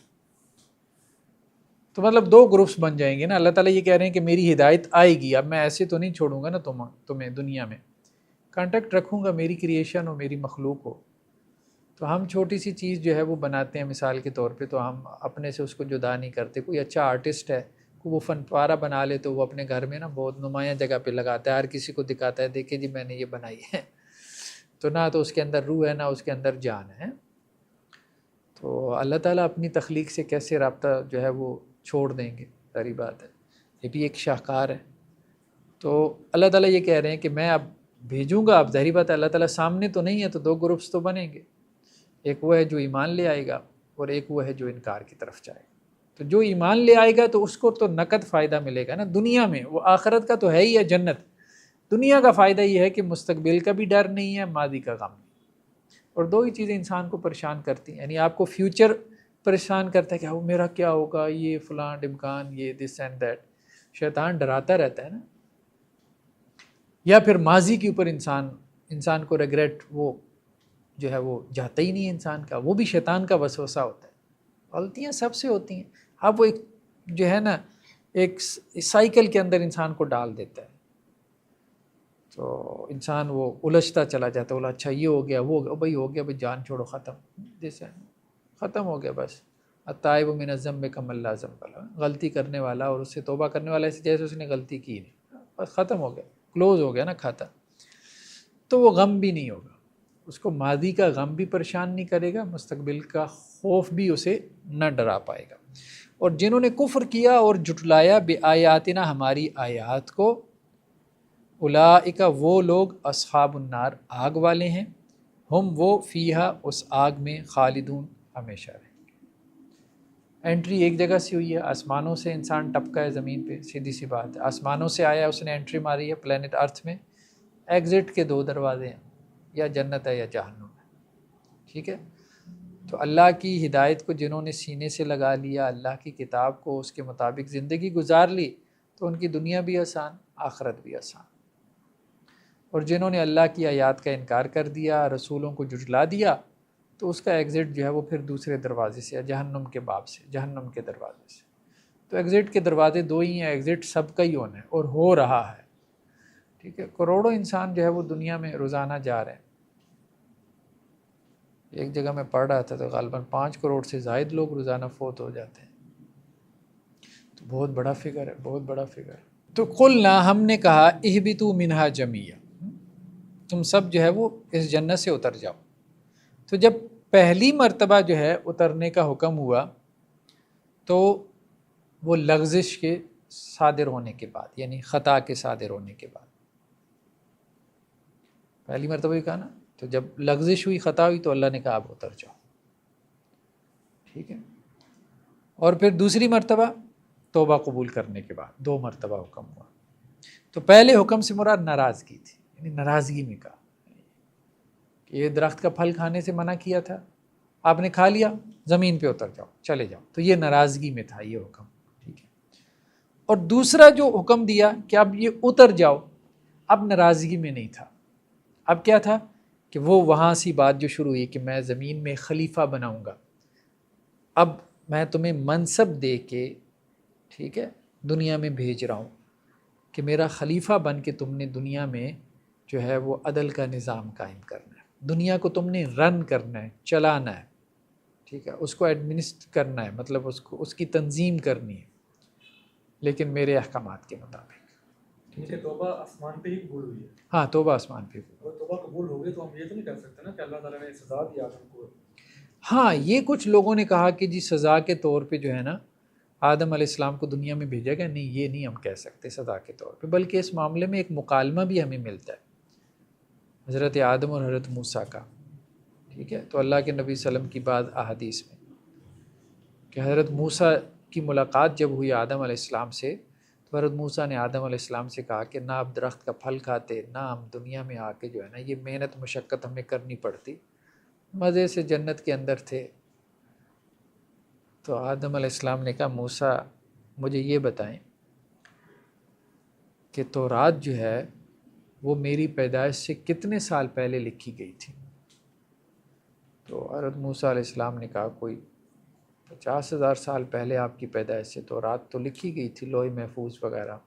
تو مطلب دو گروپس بن جائیں گے نا۔ اللہ تعالیٰ یہ کہہ رہے ہیں کہ میری ہدایت آئے گی، اب میں ایسے تو نہیں چھوڑوں گا نا تمہیں دنیا میں، کانٹیکٹ رکھوں گا میری کریشن اور میری مخلوق ہو، تو ہم چھوٹی سی چیز جو ہے وہ بناتے ہیں مثال کے طور پہ، تو ہم اپنے سے اس کو جدا نہیں کرتے۔ کوئی اچھا آرٹسٹ ہے، وہ فن پارہ بنا لے تو وہ اپنے گھر میں نا بہت نمایاں جگہ پہ لگاتا ہے، ہر کسی کو دکھاتا ہے دیکھیں جی میں نے یہ بنائی ہے، تو نہ تو اس کے اندر روح ہے نہ اس کے اندر جان ہے۔ تو اللہ تعالیٰ اپنی تخلیق سے کیسے رابطہ جو ہے وہ چھوڑ دیں گے، ساری بات ہے، یہ بھی ایک شاہکار ہے۔ تو اللہ تعالیٰ یہ کہہ رہے ہیں کہ میں اب بھیجوں گا، اب ظاہری بات ہے اللہ تعالیٰ سامنے تو نہیں ہے تو دو گروپس تو بنیں گے، ایک وہ ہے جو ایمان لے آئے گا اور ایک وہ ہے جو انکار کی طرف جائے گا۔ تو جو ایمان لے آئے گا تو اس کو تو نقد فائدہ ملے گا نا دنیا میں، وہ آخرت کا تو ہے ہی ہے جنت، دنیا کا فائدہ یہ ہے کہ مستقبل کا بھی ڈر نہیں ہے، ماضی کا غم نہیں، اور دو ہی چیزیں انسان کو پریشان کرتی ہیں، یعنی آپ کو فیوچر پریشان کرتا ہے کہ وہ میرا کیا ہوگا، یہ فلاں ڈمکان، یہ دس اینڈ دیٹ، شیطان ڈراتا رہتا ہے نا، یا پھر ماضی کے اوپر انسان کو ریگریٹ وہ جو ہے وہ جاتا ہی نہیں ہے انسان کا، وہ بھی شیطان کا وسوسہ ہوتا ہے، غلطیاں سب سے ہوتی ہیں، اب وہ ایک جو ہے نا ایک سائیکل کے اندر انسان کو ڈال دیتا ہے، تو انسان وہ الجھتا چلا جاتا ہے، بولا اچھا یہ ہو گیا وہ ہو گیا، بھائی ہو گیا بھائی جان چھوڑو ختم، جیسے ختم ہو گیا بس، التائب من الذنب کمن لا ذنب لہ، غلطی کرنے والا اور اس سے توبہ کرنے والا جیسے اس نے غلطی کی نہیں، بس ختم ہو گیا، کلوز ہو گیا نا کھاتا، تو وہ غم بھی نہیں ہوگا، اس کو ماضی کا غم بھی پریشان نہیں کرے گا، مستقبل کا خوف بھی اسے نہ ڈرا پائے گا۔ اور جنہوں نے کفر کیا اور جھٹلایا بآیاتنا ہماری آیات کو، اولئک وہ لوگ اصحاب النار آگ والے ہیں، ہم وہ فیہا اس آگ میں خالدون ہمیشہ رہیں گے۔ انٹری ایک جگہ سے ہوئی ہے، آسمانوں سے انسان ٹپکا ہے زمین پہ، سیدھی سی بات ہے، آسمانوں سے آیا اس نے انٹری ماری ہے پلینٹ ارتھ میں، ایگزٹ کے دو دروازے ہیں، یا جنت ہے یا جہنم ہے، ٹھیک ہے۔ تو اللہ کی ہدایت کو جنہوں نے سینے سے لگا لیا، اللہ کی کتاب کو اس کے مطابق زندگی گزار لی، تو ان کی دنیا بھی آسان آخرت بھی آسان، اور جنہوں نے اللہ کی آیات کا انکار کر دیا، رسولوں کو جھٹلا دیا، تو اس کا ایگزٹ جو ہے وہ پھر دوسرے دروازے سے، جہنم کے باب سے، جہنم کے دروازے سے۔ تو ایگزٹ کے دروازے دو ہی ہیں، ایگزٹ سب کا ہی ہونا ہے اور ہو رہا ہے، ٹھیک ہے. کروڑوں انسان جو ہے وہ دنیا میں روزانہ جا رہے ہیں. ایک جگہ میں پڑھ رہا تھا تو غالباً 5 کروڑ سے زائد لوگ روزانہ فوت ہو جاتے ہیں. تو بہت بڑا فگر ہے، بہت بڑا فگر ہے. تو قلنا، ہم نے کہا، اہبطوا منہا جمیعا، تم سب جو ہے وہ اس جنت سے اتر جاؤ. تو جب پہلی مرتبہ جو ہے اترنے کا حکم ہوا تو وہ لغزش کے صادر ہونے کے بعد، یعنی خطا کے صادر ہونے کے بعد، پہلی مرتبہ ہی کہا نا، تو جب لغزش ہوئی، خطا ہوئی، تو اللہ نے کہا اب اتر جاؤ، ٹھیک ہے. اور پھر دوسری مرتبہ توبہ قبول کرنے کے بعد 2 مرتبہ حکم ہوا. تو پہلے حکم سے مراد ناراضگی تھی، یعنی ناراضگی میں کہا کہ یہ درخت کا پھل کھانے سے منع کیا تھا، آپ نے کھا لیا، زمین پہ اتر جاؤ، چلے جاؤ. تو یہ ناراضگی میں تھا یہ حکم، ٹھیک ہے. اور دوسرا جو حکم دیا کہ اب یہ اتر جاؤ، اب ناراضگی میں نہیں تھا، اب کیا تھا کہ وہ وہاں سی بات جو شروع ہوئی کہ میں زمین میں خلیفہ بناؤں گا، اب میں تمہیں منصب دے کے، ٹھیک ہے، دنیا میں بھیج رہا ہوں کہ میرا خلیفہ بن کے تم نے دنیا میں جو ہے وہ عدل کا نظام قائم کرنا ہے، دنیا کو تم نے رن کرنا ہے، چلانا ہے، ٹھیک ہے، اس کو ایڈمنسٹر کرنا ہے، مطلب اس کی تنظیم کرنی ہے، لیکن میرے احکامات کے مطابق. کہ توبہ آسمان پہ ہی قبول ہوئی ہے. ہاں، توبہ آسمان پہ. اگر توبہ قبول ہو گئی تو ہم یہ تو نہیں کہہ سکتے نا کہ اللہ تعالیٰ نے سزا دی آدم کو. ہاں، یہ کچھ لوگوں نے کہا کہ جی سزا کے طور پہ جو ہے نا آدم علیہ السلام کو دنیا میں بھیجا گیا. نہیں، یہ نہیں ہم کہہ سکتے سزا کے طور پہ، بلکہ اس معاملے میں ایک مکالمہ بھی ہمیں ملتا ہے حضرت آدم اور حضرت موسیٰ کا، ٹھیک ہے. تو اللہ کے نبی صلی اللہ علیہ وسلم کی بعض احادیث میں کہ حضرت موسیٰ کی ملاقات جب ہوئی آدم علیہ السلام سے، تو حضرت موسیٰ نے آدم علیہ السلام سے کہا کہ نہ آپ درخت کا پھل کھاتے، نہ ہم دنیا میں آ کے جو ہے نا یہ محنت مشقت ہمیں کرنی پڑتی، مزے سے جنت کے اندر تھے. تو آدم علیہ السلام نے کہا موسیٰ مجھے یہ بتائیں کہ تورات جو ہے وہ میری پیدائش سے کتنے سال پہلے لکھی گئی تھی. تو حضرت موسیٰ علیہ السلام نے کہا کوئی 50,000 سال پہلے آپ کی پیدائش سے تورات تو لکھی گئی تھی، لوح محفوظ وغیرہ.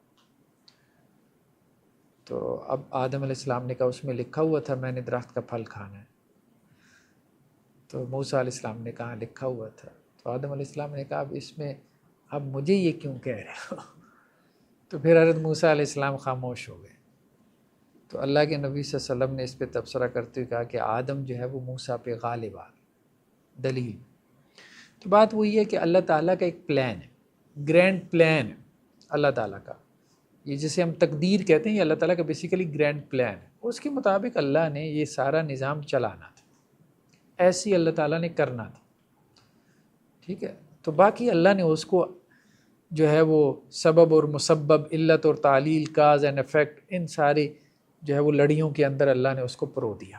تو اب آدم علیہ السلام نے کہا اس میں لکھا ہوا تھا میں نے درخت کا پھل کھانا ہے. تو موسیٰ علیہ السلام نے کہا لکھا ہوا تھا. تو آدم علیہ السلام نے کہا اب اس میں اب مجھے یہ کیوں کہہ رہے ہو؟ تو پھر حضرت موسیٰ علیہ السلام خاموش ہو گئے. تو اللہ کے نبی صلی اللہ علیہ وسلم نے اس پہ تبصرہ کرتے ہوئے کہا کہ آدم جو ہے وہ موسیٰ پہ غالب آ گئے. دلیل تو بات وہی ہے کہ اللہ تعالیٰ کا ایک پلان ہے، گرینڈ پلان ہے اللہ تعالیٰ کا. یہ جسے ہم تقدیر کہتے ہیں، یہ اللہ تعالیٰ کا بیسیکلی گرینڈ پلان ہے. اس کے مطابق اللہ نے یہ سارا نظام چلانا تھا، ایسی اللہ تعالیٰ نے کرنا تھا، ٹھیک ہے. تو باقی اللہ نے اس کو جو ہے وہ سبب اور مسبب، علت اور تعلیل، کاز اینڈ افیکٹ، ان ساری جو ہے وہ لڑیوں کے اندر اللہ نے اس کو پرو دیا.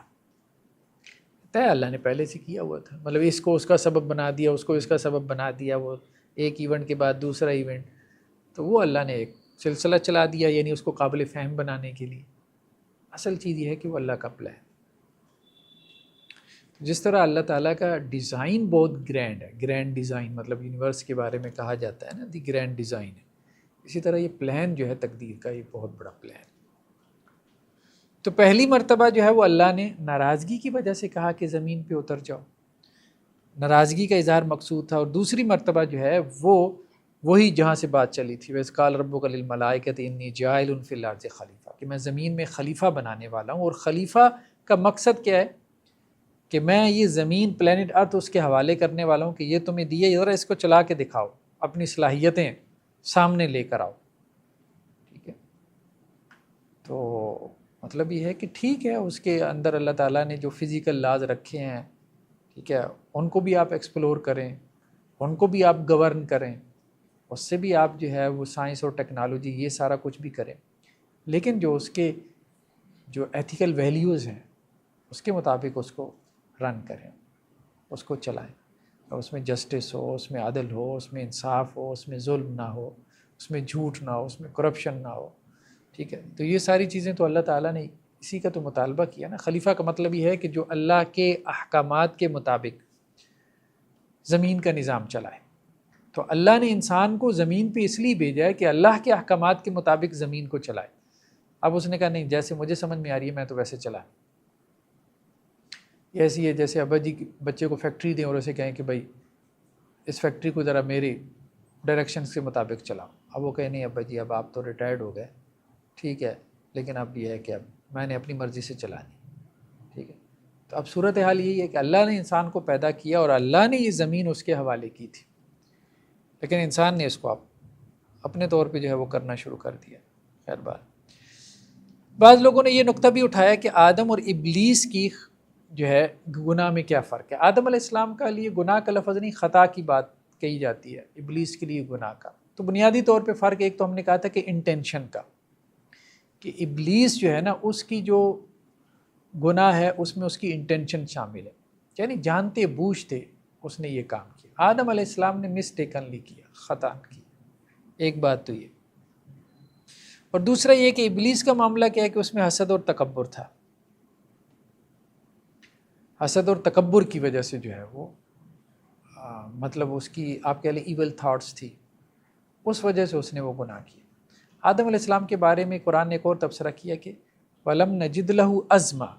طے اللہ نے پہلے سے کیا ہوا تھا، مطلب اس کو اس کا سبب بنا دیا، اس کو اس کا سبب بنا دیا، وہ ایک ایونٹ کے بعد دوسرا ایونٹ. تو وہ اللہ نے ایک سلسلہ چلا دیا، یعنی اس کو قابل فہم بنانے کے لیے. اصل چیز یہ ہے کہ وہ اللہ کا پلان. جس طرح اللہ تعالیٰ کا ڈیزائن بہت گرینڈ ہے، گرینڈ ڈیزائن مطلب یونیورس کے بارے میں کہا جاتا ہے نا دی گرینڈ ڈیزائن ہے، اسی طرح یہ پلان جو ہے تقدیر کا، یہ بہت بڑا پلان. تو پہلی مرتبہ جو ہے وہ اللہ نے ناراضگی کی وجہ سے کہا کہ زمین پہ اتر جاؤ، ناراضگی کا اظہار مقصود تھا. اور دوسری مرتبہ جو ہے وہ وہی جہاں سے بات چلی تھی، وَإِذْ قَالَ رَبُّكَ لِلْمَلَائِكَةِ إِنِّي جَاعِلٌ فِي الْأَرْضِ خَلِيفَةً، کہ میں زمین میں خلیفہ بنانے والا ہوں. اور خلیفہ کا مقصد کیا ہے کہ میں یہ زمین پلانٹ ارتھ اس کے حوالے کرنے والا ہوں کہ یہ تمہیں دیے، ذرا اس کو چلا کے دکھاؤ، اپنی صلاحیتیں سامنے لے کر آؤ، ٹھیک ہے. تو مطلب یہ ہے کہ ٹھیک ہے اس کے اندر اللہ تعالیٰ نے جو فزیکل لاز رکھے ہیں، ٹھیک ہے، ان کو بھی آپ ایکسپلور کریں، ان کو بھی آپ گورن کریں، اس سے بھی آپ جو ہے وہ سائنس اور ٹیکنالوجی یہ سارا کچھ بھی کریں، لیکن جو اس کے جو ایتھیکل ویلیوز ہیں اس کے مطابق اس کو رن کریں، اس کو چلائیں، اور اس میں جسٹس ہو، اس میں عدل ہو، اس میں انصاف ہو، اس میں ظلم نہ ہو، اس میں جھوٹ نہ ہو، اس میں کرپشن نہ ہو، ٹھیک ہے. تو یہ ساری چیزیں تو اللہ تعالیٰ نے اسی کا تو مطالبہ کیا نا. خلیفہ کا مطلب یہ ہے کہ جو اللہ کے احکامات کے مطابق زمین کا نظام چلائے. تو اللہ نے انسان کو زمین پہ اس لیے بھیجا ہے کہ اللہ کے احکامات کے مطابق زمین کو چلائے۔ اب اس نے کہا نہیں، جیسے مجھے سمجھ میں آ رہی ہے میں تو ویسے چلا۔ ایسی ہے جیسے ابا جی بچے کو فیکٹری دیں اور اسے کہیں کہ بھائی اس فیکٹری کو ذرا میری ڈائریکشنز کے مطابق چلاؤ۔ اب وہ کہے نہیں ابا جی اب آپ تو ریٹائرڈ ہو گئے، ٹھیک ہے، لیکن اب یہ ہے کہ اب میں نے اپنی مرضی سے چلانی، ٹھیک ہے۔ تو اب صورتحال یہی ہے کہ اللہ نے انسان کو پیدا کیا اور اللہ نے یہ زمین اس کے حوالے کی تھی، لیکن انسان نے اس کو اپنے طور پہ جو ہے وہ کرنا شروع کر دیا۔ خیر بعض لوگوں نے یہ نقطہ بھی اٹھایا کہ آدم اور ابلیس کی جو ہے گناہ میں کیا فرق ہے۔ آدم علیہ السلام کا لیے گناہ کا لفظ نہیں، خطا کی بات کہی جاتی ہے، ابلیس کے لیے گناہ کا۔ تو بنیادی طور پہ فرق ایک تو ہم نے کہا تھا کہ انٹینشن کا، کہ ابلیس جو ہے نا اس کی جو گناہ ہے اس میں اس کی انٹینشن شامل ہے، یعنی جانتے بوجھتے اس نے یہ کام کیا۔ آدم علیہ السلام نے مسٹیکنلی کیا، خطا کی، ایک بات تو یہ۔ اور دوسرا یہ کہ ابلیس کا معاملہ کیا ہے کہ اس میں حسد اور تکبر تھا، حسد اور تکبر کی وجہ سے جو ہے وہ مطلب اس کی آپ کہہ لیں ایول تھاٹس تھی، اس وجہ سے اس نے وہ گناہ کیا۔ آدم علیہ السلام کے بارے میں قرآن نے ایک اور تبصرہ کیا کہ وَلَمْ نَجِدْ لَهُ عَزْمًا،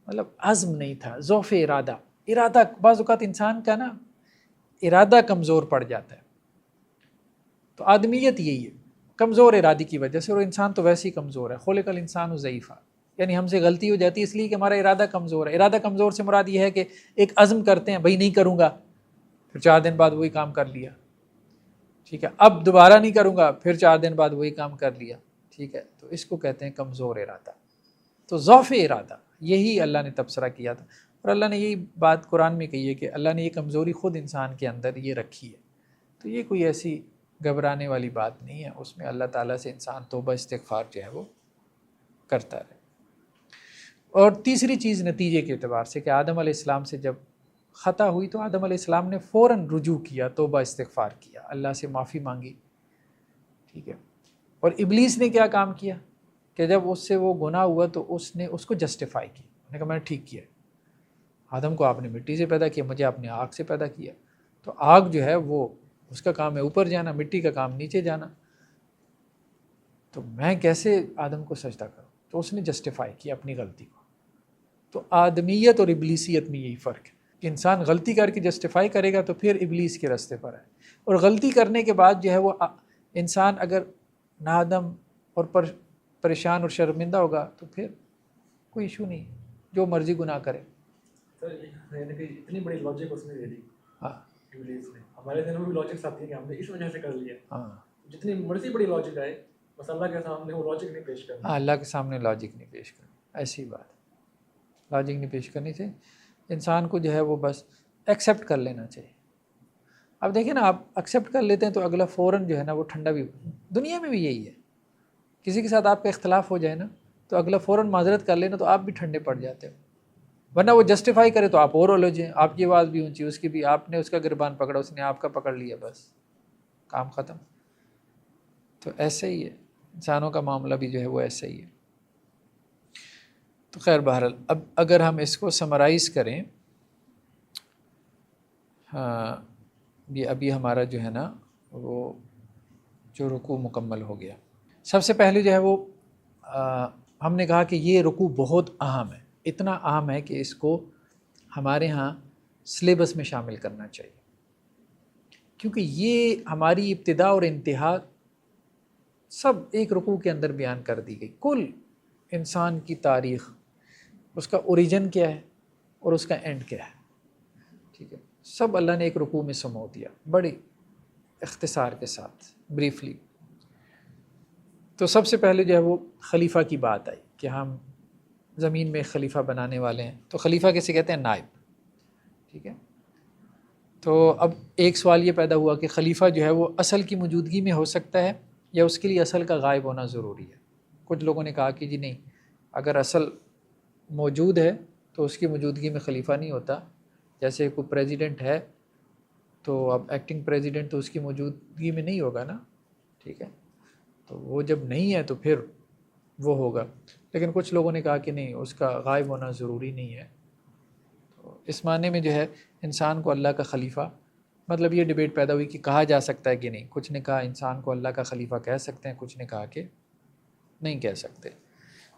مطلب عزم نہیں تھا، ضعف ارادہ بعض اوقات انسان کا نا ارادہ کمزور پڑ جاتا ہے۔ تو آدمیت یہی ہے، کمزور ارادے کی وجہ سے، اور انسان تو ویسے ہی کمزور ہے، خلق الانسان ضعیفا، یعنی ہم سے غلطی ہو جاتی ہے اس لیے کہ ہمارا ارادہ کمزور ہے۔ ارادہ کمزور سے مراد یہ ہے کہ ایک عزم کرتے ہیں بھائی نہیں کروں گا، پھر 4 دن بعد وہی کام کر لیا، ٹھیک ہے، اب دوبارہ نہیں کروں گا، پھر 4 دن بعد وہی کام کر لیا، ٹھیک ہے، تو اس کو کہتے ہیں کمزور ارادہ۔ تو ضعف ارادہ یہی اللہ نے تبصرہ کیا تھا، اور اللہ نے یہی بات قرآن میں کہی ہے کہ اللہ نے یہ کمزوری خود انسان کے اندر یہ رکھی ہے۔ تو یہ کوئی ایسی گھبرانے والی بات نہیں ہے، اس میں اللہ تعالیٰ سے انسان توبہ استغفار جو ہے وہ کرتا رہے۔ اور تیسری چیز نتیجے کے اعتبار سے کہ آدم علیہ السلام سے جب خطا ہوئی تو آدم علیہ السلام نے فوراً رجوع کیا، توبہ استغفار کیا، اللہ سے معافی مانگی، ٹھیک ہے۔ اور ابلیس نے کیا کام کیا کہ جب اس سے وہ گناہ ہوا تو اس نے اس کو جسٹیفائی کیا، نے کہا میں نے ٹھیک کیا، آدم کو آپ نے مٹی سے پیدا کیا، مجھے آپ نے آگ سے پیدا کیا، تو آگ جو ہے وہ اس کا کام ہے اوپر جانا، مٹی کا کام نیچے جانا، تو میں کیسے آدم کو سجدہ کروں؟ تو اس نے جسٹیفائی کیا اپنی غلطی کو۔ تو آدمیت اور ابلیسیت میں یہی فرق ہے کہ انسان غلطی کر کے جسٹیفائی کرے گا تو پھر ابلیس کے راستے پر ہے، اور غلطی کرنے کے بعد جو ہے وہ انسان اگر نادم اور پریشان اور شرمندہ ہوگا تو پھر کوئی ایشو نہیں، جو مرضی گناہ کرے۔ سر یعنی کہ اتنی بڑی لاجک اس نے دے دی ہاں ابلیس نے، ہمارے ذہن میں بھی لاجکس آتی ہیں کہ ہم نے اس وجہ سے کر لیا، ہاں جتنی مرضی بڑی لاجک آئے بس اللہ کے سامنے وہ لاجک نہیں پیش کرنا۔ ہاں، اللہ کے سامنے لاجک نہیں پیش کرنی، ایسی بات لاجک نہیں پیش کرنی چاہیے، انسان کو جو ہے وہ بس ایکسیپٹ کر لینا چاہیے۔ اب دیکھیں نا، آپ ایکسیپٹ کر لیتے ہیں تو اگلا فوراً جو ہے نا وہ ٹھنڈا بھی، دنیا میں بھی یہی ہے، کسی کے ساتھ آپ کا اختلاف ہو جائے نا تو اگلا فوراً معذرت کر لینا تو آپ بھی ٹھنڈے پڑ جاتے ہو، ورنہ وہ جسٹیفائی کرے تو آپ اور الجھ جائیں، آپ کی آواز بھی اونچی، اس کی بھی، آپ نے اس کا گربان پکڑا، اس نے آپ کا پکڑ لیا، بس کام ختم۔ تو ایسے ہی ہے انسانوں کا معاملہ بھی جو ہے وہ ایسا ہی ہے۔ تو خیر بہرحال اب اگر ہم اس کو سمرائز کریں، ہاں یہ ابھی ہمارا جو ہے نا وہ جو رکوع مکمل ہو گیا، سب سے پہلے جو ہے وہ ہم نے کہا کہ یہ رکوع بہت اہم ہے، اتنا اہم ہے کہ اس کو ہمارے ہاں سلیبس میں شامل کرنا چاہیے، کیونکہ یہ ہماری ابتدا اور انتہا سب ایک رکوع کے اندر بیان کر دی گئی، کل انسان کی تاریخ، اس کا اوریجن کیا ہے اور اس کا اینڈ کیا ہے، ٹھیک ہے، سب اللہ نے ایک رکوع میں سمو دیا، بڑی اختصار کے ساتھ، بریفلی۔ تو سب سے پہلے جو ہے وہ خلیفہ کی بات آئی کہ ہم زمین میں خلیفہ بنانے والے ہیں، تو خلیفہ کسے کہتے ہیں؟ نائب، ٹھیک ہے۔ تو اب ایک سوال یہ پیدا ہوا کہ خلیفہ جو ہے وہ اصل کی موجودگی میں ہو سکتا ہے یا اس کے لیے اصل کا غائب ہونا ضروری ہے؟ کچھ لوگوں نے کہا کہ جی نہیں، اگر اصل موجود ہے تو اس کی موجودگی میں خلیفہ نہیں ہوتا، جیسے کوئی پریزیڈنٹ ہے تو اب ایکٹنگ پریزیڈنٹ تو اس کی موجودگی میں نہیں ہوگا نا، ٹھیک ہے، تو وہ جب نہیں ہے تو پھر وہ ہوگا، لیکن کچھ لوگوں نے کہا کہ نہیں، اس کا غائب ہونا ضروری نہیں ہے۔ تو اس معنی میں جو ہے انسان کو اللہ کا خلیفہ مطلب یہ ڈبیٹ پیدا ہوئی کہ کہا جا سکتا ہے کہ نہیں. کچھ نے کہا انسان کو اللہ کا خلیفہ کہہ سکتے ہیں، کچھ نے کہا کہ نہیں کہہ سکتے.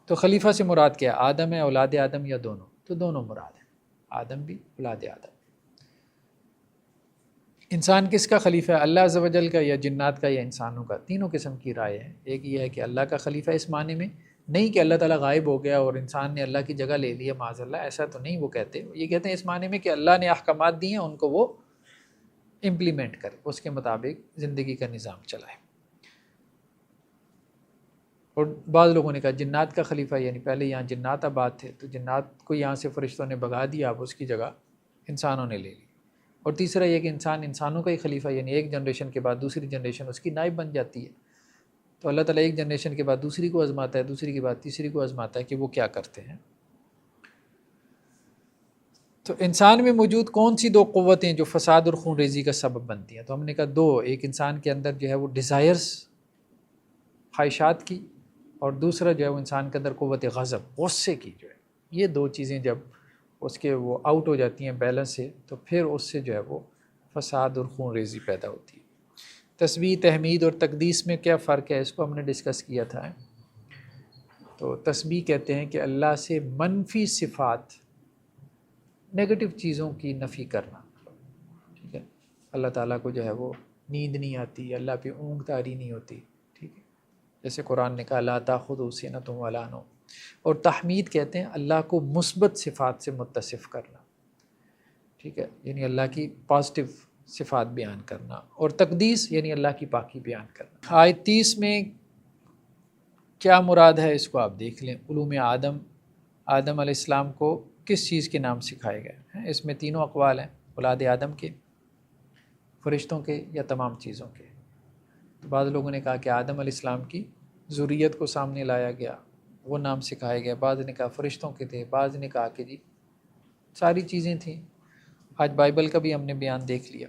تو خلیفہ سے مراد کیا ہے؟ آدم ہے، اولاد آدم، یا دونوں؟ تو دونوں مراد ہیں، آدم بھی اولاد آدم. انسان کس کا خلیفہ ہے؟ اللہ عز و جل کا، یا جنات کا، یا انسانوں کا؟ تینوں قسم کی رائے ہے. ایک یہ ہے کہ اللہ کا خلیفہ اس معنی میں نہیں کہ اللہ تعالیٰ غائب ہو گیا اور انسان نے اللہ کی جگہ لے لی ہے، معاذ اللہ، ایسا تو نہیں وہ کہتے. یہ کہتے ہیں اس معنی میں کہ اللہ نے احکامات دی ہیں، ان کو وہ امپلیمنٹ کرے، اس کے مطابق زندگی کا نظام چلائے. اور بعض لوگوں نے کہا جنات کا خلیفہ، یعنی پہلے یہاں جنات آباد تھے تو جنات کو یہاں سے فرشتوں نے بھگا دیا، اب اس کی جگہ انسانوں نے لے لی. اور تیسرا یہ کہ انسانوں کا ہی خلیفہ، یعنی ایک جنریشن کے بعد دوسری جنریشن اس کی نائب بن جاتی ہے. تو اللہ تعالیٰ ایک جنریشن کے بعد دوسری کو آزماتا ہے، دوسری کے بعد تیسری کو آزماتا ہے کہ وہ کیا کرتے ہیں. تو انسان میں موجود کون سی دو قوتیں جو فساد اور خون ریزی کا سبب بنتی ہیں؟ تو ہم نے کہا دو. ایک انسان کے اندر جو ہے وہ ڈیزائرز، خواہشات کی، اور دوسرا جو ہے وہ انسان کے اندر قوت غضب، غصے کی جو ہے. یہ دو چیزیں جب اس کے وہ آؤٹ ہو جاتی ہیں بیلنس سے، تو پھر اس سے جو ہے وہ فساد اور خون ریزی پیدا ہوتی ہے. تسبیح، تحمید اور تقدیس میں کیا فرق ہے؟ اس کو ہم نے ڈسکس کیا تھا. تو تسبیح کہتے ہیں کہ اللہ سے منفی صفات، نگیٹو چیزوں کی نفی کرنا. ٹھیک ہے، اللہ تعالیٰ کو جو ہے وہ نیند نہیں آتی، اللہ پہ اونگ طاری نہیں ہوتی. ٹھیک ہے، جیسے قرآن نے کہا لا تأخذہ سنۃ ولا نوم. اور تحمید کہتے ہیں اللہ کو مثبت صفات سے متصف کرنا. ٹھیک ہے، یعنی اللہ کی پازیٹیو صفات بیان کرنا. اور تقدیس یعنی اللہ کی پاکی بیان کرنا. آیت 30 میں کیا مراد ہے اس کو آپ دیکھ لیں. علوم آدم علیہ السلام کو کس چیز کے نام سکھائے گئے ہیں؟ اس میں تینوں اقوال ہیں، اولاد آدم کے، فرشتوں کے، یا تمام چیزوں کے. تو بعض لوگوں نے کہا کہ آدم علیہ السلام کی ذریت کو سامنے لایا گیا، وہ نام سکھائے گیا. بعض نے کہا فرشتوں کے تھے، بعض نے کہا کہ جی ساری چیزیں تھیں. آج بائبل کا بھی ہم نے بیان دیکھ لیا.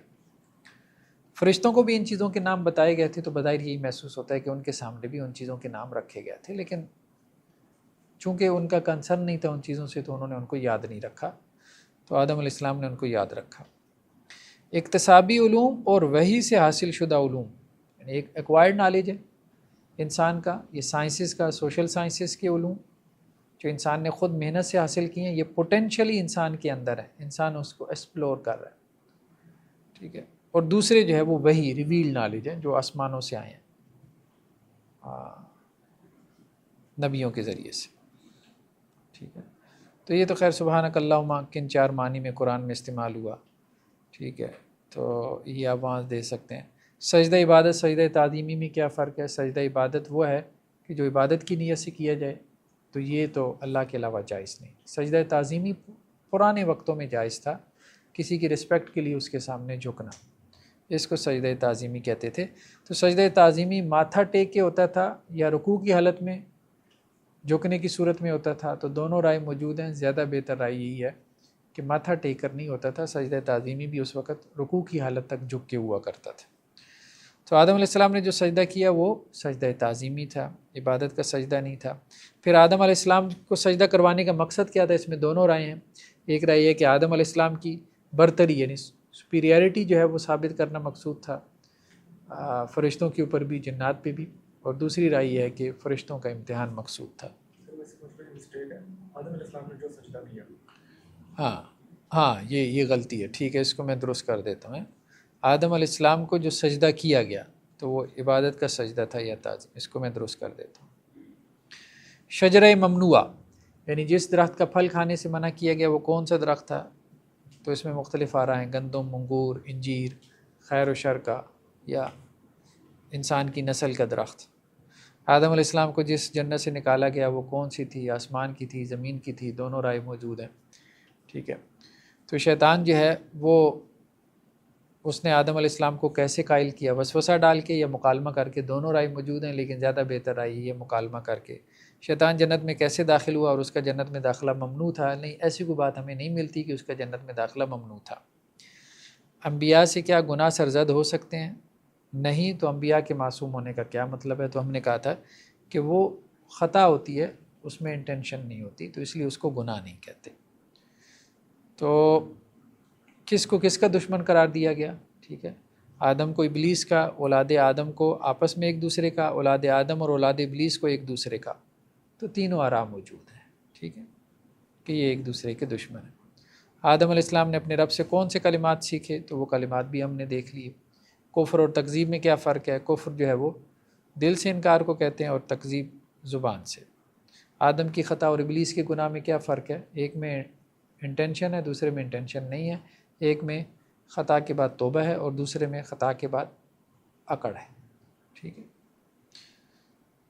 فرشتوں کو بھی ان چیزوں کے نام بتائے گئے تھے، تو بظاہر یہی محسوس ہوتا ہے کہ ان کے سامنے بھی ان چیزوں کے نام رکھے گئے تھے، لیکن چونکہ ان کا کنسرن نہیں تھا ان چیزوں سے، تو انہوں نے ان کو یاد نہیں رکھا. تو آدم علیہ السلام نے ان کو یاد رکھا. اکتسابی علوم اور وحی سے حاصل شدہ علوم، یعنی ایک ایکوائرڈ نالج ہے انسان کا، یہ سائنسز کا، سوشل سائنسز کے علوم جو انسان نے خود محنت سے حاصل کی ہیں، یہ پوٹینشلی انسان کے اندر ہے، انسان اس کو ایکسپلور کر رہا ہے. ٹھیک ہے. اور دوسرے جو ہے وہ وحی، ریویل نالج ہے، جو آسمانوں سے آئے ہیں نبیوں کے ذریعے سے. ٹھیک ہے. تو یہ تو خیر سبحانک اللہم کن 4 معنی میں قرآن میں استعمال ہوا. ٹھیک ہے، تو یہ آپ وہاں دے سکتے ہیں. سجدہ عبادت، سجدہ تعظیمی میں کیا فرق ہے؟ سجدہ عبادت وہ ہے کہ جو عبادت کی نیت سے کیا جائے، تو یہ تو اللہ کے علاوہ جائز نہیں. سجدہ تعظیمی پرانے وقتوں میں جائز تھا، کسی کی رسپیکٹ کے لیے اس کے سامنے جھکنا، اس کو سجدہ تعظیمی کہتے تھے. تو سجدہ تعظیمی ماتھا ٹیک کے ہوتا تھا یا رکوع کی حالت میں جھکنے کی صورت میں ہوتا تھا. تو دونوں رائے موجود ہیں. زیادہ بہتر رائے یہی ہے کہ ماتھا ٹیک کر نہیں ہوتا تھا. سجدہ تعظیمی بھی اس وقت رکوع کی حالت تک جھک کے ہوا کرتا تھا. تو آدم علیہ السلام نے جو سجدہ کیا وہ سجدہ تعظیمی تھا، عبادت کا سجدہ نہیں تھا. پھر آدم علیہ السلام کو سجدہ کروانے کا مقصد کیا تھا؟ اس میں دونوں رائے ہیں. ایک رائے یہ کہ آدم علیہ السلام کی برتری یعنی سپیریئرٹی جو ہے وہ ثابت کرنا مقصود تھا، فرشتوں کے اوپر بھی، جنات پہ بھی. اور دوسری رائے یہ ہے کہ فرشتوں کا امتحان مقصود تھا. آدم علیہ السلام نے جو سجدہ کیا، ہاں یہ غلطی ہے. ٹھیک ہے، اس کو میں درست کر دیتا ہوں. آدم علیہ السلام کو جو سجدہ کیا گیا تو وہ عبادت کا سجدہ تھا یا تعظیم، اس کو میں درست کر دیتا ہوں. شجرہ ممنوعہ یعنی جس درخت کا پھل کھانے سے منع کیا گیا وہ کون سا درخت تھا؟ تو اس میں مختلف آراء ہیں، گندم، انگور، انجیر، خیر و شر کا، یا انسان کی نسل کا درخت. آدم علیہ السلام کو جس جنت سے نکالا گیا وہ کون سی تھی؟ آسمان کی تھی، زمین کی تھی؟ دونوں رائے موجود ہیں. ٹھیک ہے. تو شیطان جو ہے وہ اس نے آدم علیہ السلام کو کیسے قائل کیا؟ وسوسہ ڈال کے یا مکالمہ کر کے؟ دونوں رائے موجود ہیں، لیکن زیادہ بہتر رائے یہ مکالمہ کر کے. شیطان جنت میں کیسے داخل ہوا اور اس کا جنت میں داخلہ ممنوع تھا؟ نہیں، ایسی کوئی بات ہمیں نہیں ملتی کہ اس کا جنت میں داخلہ ممنوع تھا. انبیاء سے کیا گناہ سرزد ہو سکتے ہیں؟ نہیں. تو انبیاء کے معصوم ہونے کا کیا مطلب ہے؟ تو ہم نے کہا تھا کہ وہ خطا ہوتی ہے، اس میں انٹینشن نہیں ہوتی، تو اس لیے اس کو گناہ نہیں کہتے. تو کس کو کس کا دشمن قرار دیا گیا؟ ٹھیک ہے. آدم کو ابلیس کا، اولاد آدم کو آپس میں ایک دوسرے کا، اولاد آدم اور اولاد ابلیس کو ایک دوسرے کا. تو تینوں آرام موجود ہیں. ٹھیک ہے کہ یہ ایک دوسرے کے دشمن ہیں. آدم علیہ السلام نے اپنے رب سے کون سے کلمات سیکھے؟ تو وہ کلمات بھی ہم نے دیکھ لیے. کفر اور تکذیب میں کیا فرق ہے؟ کفر جو ہے وہ دل سے انکار کو کہتے ہیں اور تکذیب زبان سے. آدم کی خطا اور ابلیس کے گناہ میں کیا فرق ہے؟ ایک میں انٹینشن ہے، دوسرے میں انٹینشن نہیں ہے. ایک میں خطا کے بعد توبہ ہے اور دوسرے میں خطا کے بعد اکڑ ہے. ٹھیک ہے.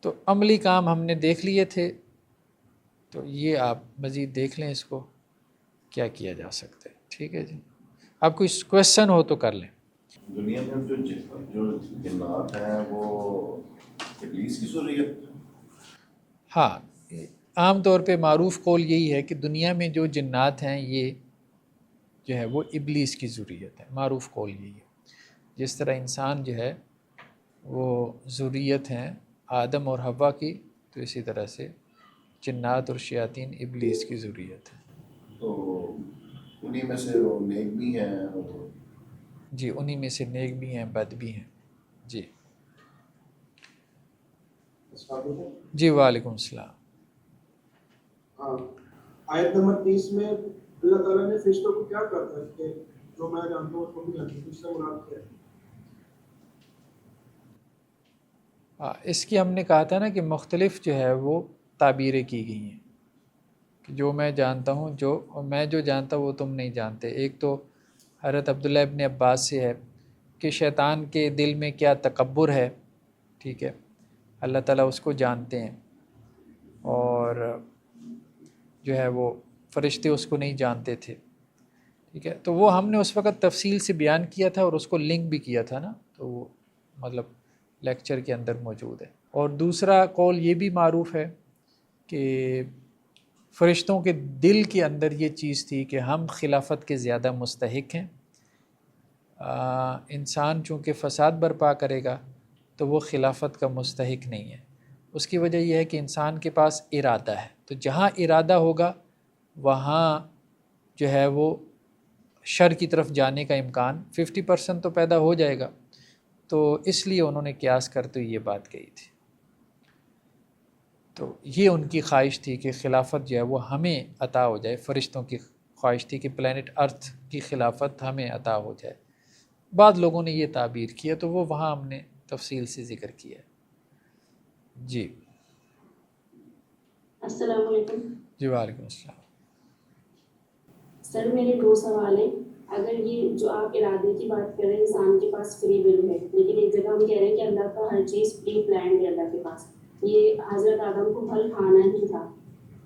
تو عملی کام ہم نے دیکھ لیے تھے. تو یہ آپ مزید دیکھ لیں اس کو کیا کیا جا سکتا ہے. ٹھیک ہے جی. آپ کوئی کویشچن ہو تو کر لیں. دنیا میں جو جنات ہیں وہ ابلیس کی ذریت؟ ہاں، عام طور پہ معروف قول یہی ہے کہ دنیا میں جو جنات ہیں یہ جو ہے وہ ابلیس کی ذریت ہے. معروف قول یہی ہے. جس طرح انسان جو ہے وہ ذریت ہیں آدم اور حوا کی، تو اسی طرح سے جنات اور شیاطین ابلیس کی ذریت ہے. تو انہی میں سے وہ نیک بھی ہیں اور جی انہی میں سے نیک بھی ہیں، بد بھی ہیں. جی جی وعلیکم السلام. ہاں، آیت نمبر 30 میں اللہ تعالیٰ نے فرشتوں کو کیا کہا تھا کہ جو میں جانتا ہوں اس کو بھی جانتا ہوں، اس سے مراد کیا ہے؟ اس کی ہم نے کہا تھا نا کہ مختلف جو ہے وہ تعبیریں کی گئی ہیں کہ جو میں جانتا ہوں، میں جو جانتا ہوں وہ تم نہیں جانتے. ایک تو حضرت عبداللہ ابن عباس سے ہے کہ شیطان کے دل میں کیا تکبر ہے. ٹھیک ہے، اللہ تعالیٰ اس کو جانتے ہیں اور جو ہے وہ فرشتے اس کو نہیں جانتے تھے. ٹھیک ہے، تو وہ ہم نے اس وقت تفصیل سے بیان کیا تھا اور اس کو لنک بھی کیا تھا نا، تو وہ مطلب لیکچر کے اندر موجود ہے. اور دوسرا قول یہ بھی معروف ہے کہ فرشتوں کے دل کے اندر یہ چیز تھی کہ ہم خلافت کے زیادہ مستحق ہیں. انسان چونکہ فساد برپا کرے گا تو وہ خلافت کا مستحق نہیں ہے. اس کی وجہ یہ ہے کہ انسان کے پاس ارادہ ہے، تو جہاں ارادہ ہوگا وہاں جو ہے وہ شر کی طرف جانے کا امکان 50% تو پیدا ہو جائے گا. تو اس لیے انہوں نے قیاس کرتے ہوئے یہ بات کہی تھی. تو یہ ان کی خواہش تھی کہ خلافت جو ہے وہ ہمیں عطا ہو جائے. فرشتوں کی خواہش تھی کہ پلانٹ ارتھ کی خلافت ہمیں عطا ہو جائے. بعض لوگوں نے یہ تعبیر کیا تو وہ وہاں ہم نے تفصیل سے ذکر کیا. جی السلام علیکم. جی وعلیکم السلام. سر میرے 2 سوال ہیں. اگر یہ جو آپ ارادے کی بات کر رہے ہیں، انسان کے پاس فری ول ہے، لیکن ایک جگہ ہم کہہ رہے ہیں کہ اللہ کا ہر چیز پری پلانڈ ہے اللہ کے پاس. یہ حضرت آدم کو پھل کھانا ہی تھا،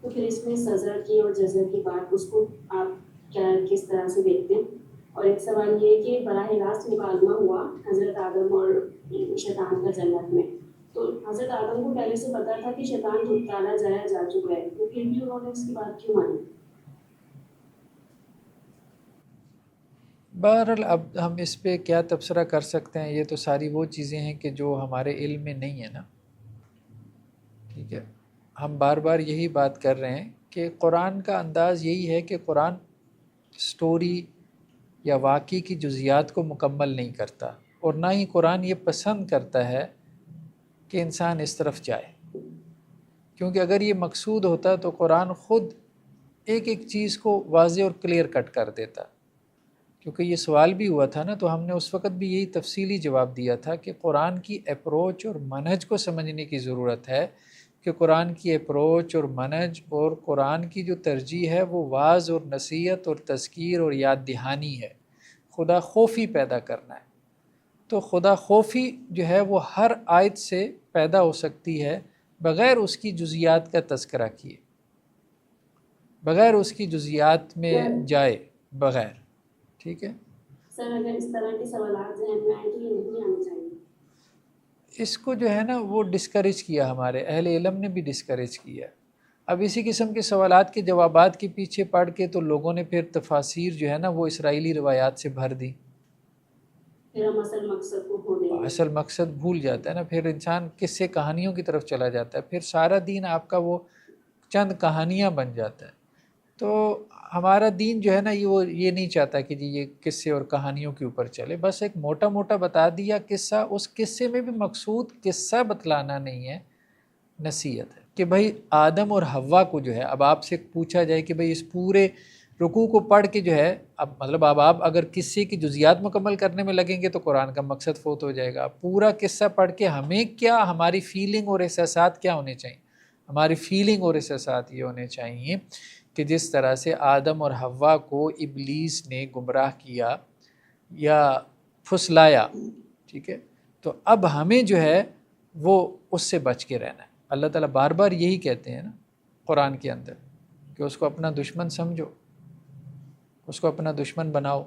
تو پھر اس میں سزا کی اور جزا کی بات، اس کو آپ کس طرح سے دیکھتے ہیں؟ اور ایک سوال یہ کہ براہ راست مکالمہ ہوا حضرت آدم اور شیطان کا جنت میں، تو حضرت آدم کو پہلے سے پتا تھا کہ شیطان دھتکارا جا چکا ہے، تو پھر بھی انہوں نے اس کی بات کیوں مانی؟ بہرحال اب ہم اس پہ کیا تبصرہ کر سکتے ہیں؟ یہ تو ساری وہ چیزیں ہیں کہ جو ہمارے علم میں نہیں ہے نا. ٹھیک ہے، ہم بار بار یہی بات کر رہے ہیں کہ قرآن کا انداز یہی ہے کہ قرآن سٹوری یا واقعی کی جزیات کو مکمل نہیں کرتا، اور نہ ہی قرآن یہ پسند کرتا ہے کہ انسان اس طرف جائے. کیونکہ اگر یہ مقصود ہوتا تو قرآن خود ایک ایک چیز کو واضح اور کلیئر کٹ کر دیتا. کیونکہ یہ سوال بھی ہوا تھا نا، تو ہم نے اس وقت بھی یہی تفصیلی جواب دیا تھا کہ قرآن کی اپروچ اور منہج کو سمجھنے کی ضرورت ہے کہ قرآن کی اپروچ اور منہج اور قرآن کی جو ترجیح ہے وہ واعظ اور نصیحت اور تذکیر اور یاد دہانی ہے، خدا خوفی پیدا کرنا ہے. تو خدا خوفی جو ہے وہ ہر آیت سے پیدا ہو سکتی ہے بغیر اس کی جزیات کا تذکرہ کیے، بغیر اس کی جزیات میں جائے بغیر. ٹھیک ہے سر، اگر اس طرح کے سوالات ذہن میں آئیں تو یہ نہیں آنے چاہیے. اس کو جو ہے نا وہ ڈسکریج کیا، ہمارے اہل علم نے بھی ڈسکریج کیا. اب اسی قسم کے سوالات کے جوابات کے پیچھے پڑھ کے تو لوگوں نے پھر تفاسیر جو ہے نا وہ اسرائیلی روایات سے بھر دی. پھر ہم اصل مقصد کو کھو دیں گے. اصل مقصد بھول جاتا ہے نا، پھر انسان قصے کہانیوں کی طرف چلا جاتا ہے، پھر سارا دین آپ کا وہ چند کہانیاں بن جاتا ہے. تو ہمارا دین جو ہے نا یہ نہیں چاہتا کہ جی یہ قصے اور کہانیوں کے اوپر چلے، بس ایک موٹا موٹا بتا دیا قصہ، اس قصے میں بھی مقصود قصہ بتلانا نہیں ہے، نصیحت ہے کہ بھائی آدم اور حوا کو جو ہے، اب آپ سے پوچھا جائے کہ بھائی اس پورے رکوع کو پڑھ کے جو ہے، اب مطلب اب آپ اگر قصے کی جزیات مکمل کرنے میں لگیں گے تو قرآن کا مقصد فوت ہو جائے گا۔ پورا قصہ پڑھ کے ہمیں کیا، ہماری فیلنگ اور احساسات کیا ہونے چاہیے؟ ہماری فیلنگ اور احساسات یہ ہونے چاہیے کہ جس طرح سے آدم اور حوا کو ابلیس نے گمراہ کیا یا پھسلایا، ٹھیک ہے، تو اب ہمیں جو ہے وہ اس سے بچ کے رہنا ہے۔ اللہ تعالیٰ بار بار یہی کہتے ہیں نا قرآن کے اندر کہ اس کو اپنا دشمن سمجھو، اس کو اپنا دشمن بناؤ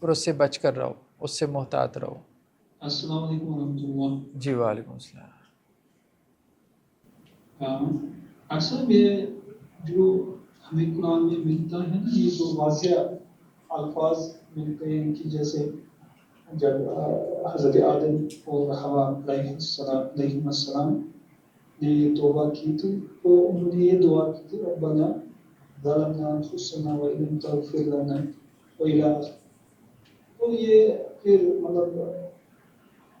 اور اس سے بچ کر رہو، اس سے محتاط رہو۔ السلام علیکم ورحمۃ اللہ۔ جی وعلیکم السلام۔ اکثر یہ جو ہمیں قرآن میں ملتا ہے نا، یہ جو واضح الفاظ ملتے ہیں کہ جیسے جب حضرت آدم اور حوا علیہ السلام نے توبہ کی تھی تو انہوں نے یہ دعا کی تھی، ربنا ظلمنا انفسنا وان لم تغفر لنا والى آخر۔ تو یہ پھر مطلب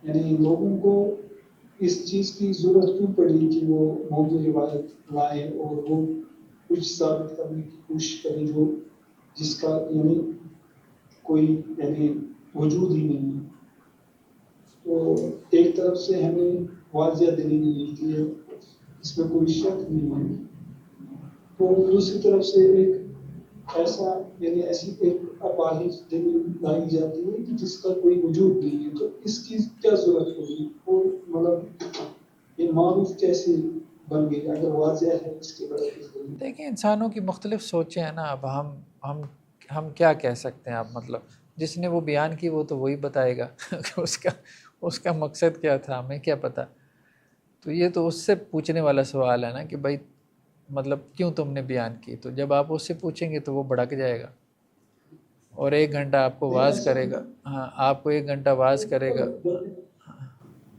یعنی لوگوں کو اس چیز کی ضرورت کیوں پڑی کہ وہ موضوع روایت لائیں اور وہ کچھ ثابت کرنے کی کوشش کریں جو جس کا یعنی کوئی یعنی وجود ہی نہیں ہے۔ تو ایک طرف سے ہمیں واضح دلیل ملتی ہے، اس میں کوئی شک نہیں ہے، تو دوسری طرف سے ایک ایسا یعنی ایسی ایک اپاہج دلیل لائی جاتی ہے کہ جس کا کوئی وجود نہیں ہے۔ تو اس کی کیا ضرورت ہوگی، اور مطلب یہ معروف کیسے بن گئی اگر واضح ہے اس کے بارے میں؟ دیکھیں انسانوں کی مختلف سوچیں ہیں نا، اب ہم کیا کہہ سکتے ہیں؟ آپ مطلب جس نے وہ بیان کی وہ تو وہی بتائے گا کہ اس کا مقصد کیا تھا، ہمیں کیا پتہ۔ تو یہ تو اس سے پوچھنے والا سوال ہے نا کہ بھائی مطلب کیوں تم نے بیان کی، تو جب آپ اس سے پوچھیں گے تو وہ بھڑک جائے گا اور 1 گھنٹہ آپ کو واز کرے گا۔ ہاں، آپ کو 1 گھنٹہ واز کرے گا۔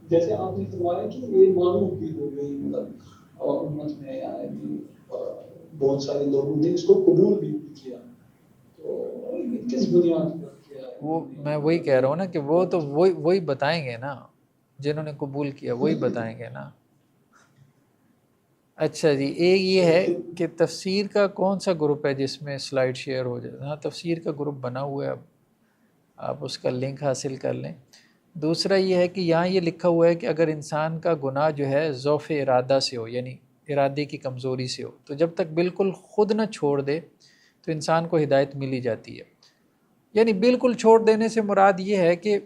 جیسے آپ نے فرمایا کہ یہ معروف بھی ہو گئی، مطلب امت میں بہت سارے لوگوں نے اس کو قبول بھی کیا، تو کس بنیاد پر کیا؟ وہ میں وہی کہہ رہا ہوں نا کہ وہ تو وہی بتائیں گے نا، جنہوں نے قبول کیا وہی بتائیں گے نا۔ اچھا جی، ایک یہ ہے کہ تفسیر کا کون سا گروپ ہے جس میں سلائیڈ شیئر ہو جائے؟ ہاں تفسیر کا گروپ بنا ہوا ہے، اب آپ اس کا لنک حاصل کر لیں۔ دوسرا یہ ہے کہ یہاں یہ لکھا ہوا ہے کہ اگر انسان کا گناہ جو ہے ضعف ارادہ سے ہو، یعنی ارادے کی کمزوری سے ہو، تو جب تک بالکل خود نہ چھوڑ دے تو انسان کو ہدایت ملی جاتی ہے۔ یعنی بالکل چھوڑ دینے سے مراد یہ ہے کہ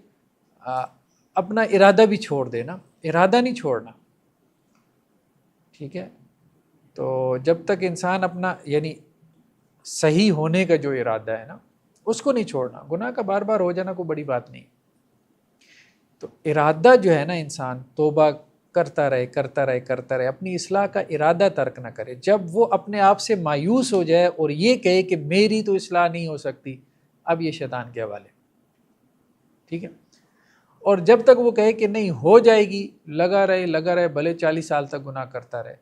اپنا ارادہ بھی چھوڑ دے نا، ارادہ نہیں چھوڑنا، ٹھیک ہے۔ تو جب تک انسان اپنا یعنی صحیح ہونے کا جو ارادہ ہے نا اس کو نہیں چھوڑنا، گناہ کا بار بار ہو جانا کوئی بڑی بات نہیں، تو ارادہ جو ہے نا انسان توبہ کرتا رہے، اپنی اصلاح کا ارادہ ترک نہ کرے۔ جب وہ اپنے آپ سے مایوس ہو جائے اور یہ کہے کہ میری تو اصلاح نہیں ہو سکتی، اب یہ شیطان کے حوالے، ٹھیک ہے۔ اور جب تک وہ کہے کہ نہیں ہو جائے گی، لگا رہے بھلے 40 سال تک گناہ کرتا رہے،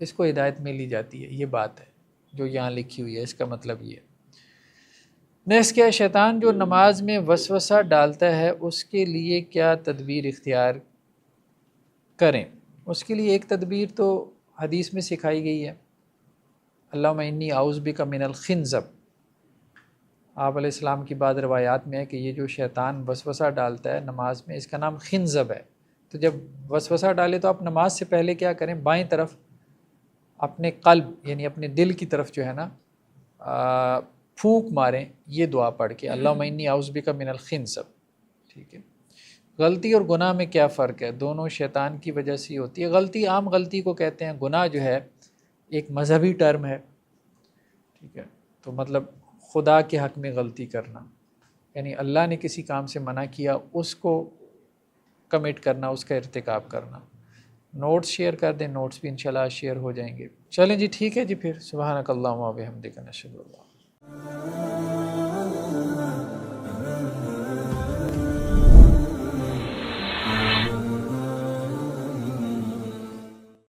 اس کو ہدایت ملی جاتی ہے۔ یہ بات ہے جو یہاں لکھی ہوئی ہے، اس کا مطلب یہ ہے۔ نیکسٹ کیا ہے؟ شیطان جو نماز میں وسوسہ ڈالتا ہے اس کے لیے کیا تدبیر اختیار کریں؟ اس کے لیے ایک تدبیر تو حدیث میں سکھائی گئی ہے، اللہم انی اعوذ بک من الخنزب۔ آپ علیہ السلام کی بعض روایات میں ہے کہ یہ جو شیطان وسوسہ ڈالتا ہے نماز میں، اس کا نام خنزب ہے۔ تو جب وسوسہ ڈالے تو آپ نماز سے پہلے کیا کریں؟ بائیں طرف اپنے قلب یعنی اپنے دل کی طرف جو ہے نا پھونک ماریں، یہ دعا پڑھ کے، اللہم انی اعوذ بک من الخنزب، ٹھیک ہے۔ غلطی اور گناہ میں کیا فرق ہے؟ دونوں شیطان کی وجہ سے ہی ہوتی ہے۔ غلطی عام غلطی کو کہتے ہیں، گناہ جو ہے ایک مذہبی ٹرم ہے، ٹھیک ہے۔ تو مطلب خدا کے حق میں غلطی کرنا، یعنی اللہ نے کسی کام سے منع کیا اس کو کمٹ کرنا، اس کا ارتکاب کرنا۔ نوٹس شیئر کر دیں، نوٹس بھی انشاءاللہ شیئر ہو جائیں گے۔ چلیں جی ٹھیک ہے جی، پھر سبحانک اللہم و بحمدک نشہد ان لا الہ الا انت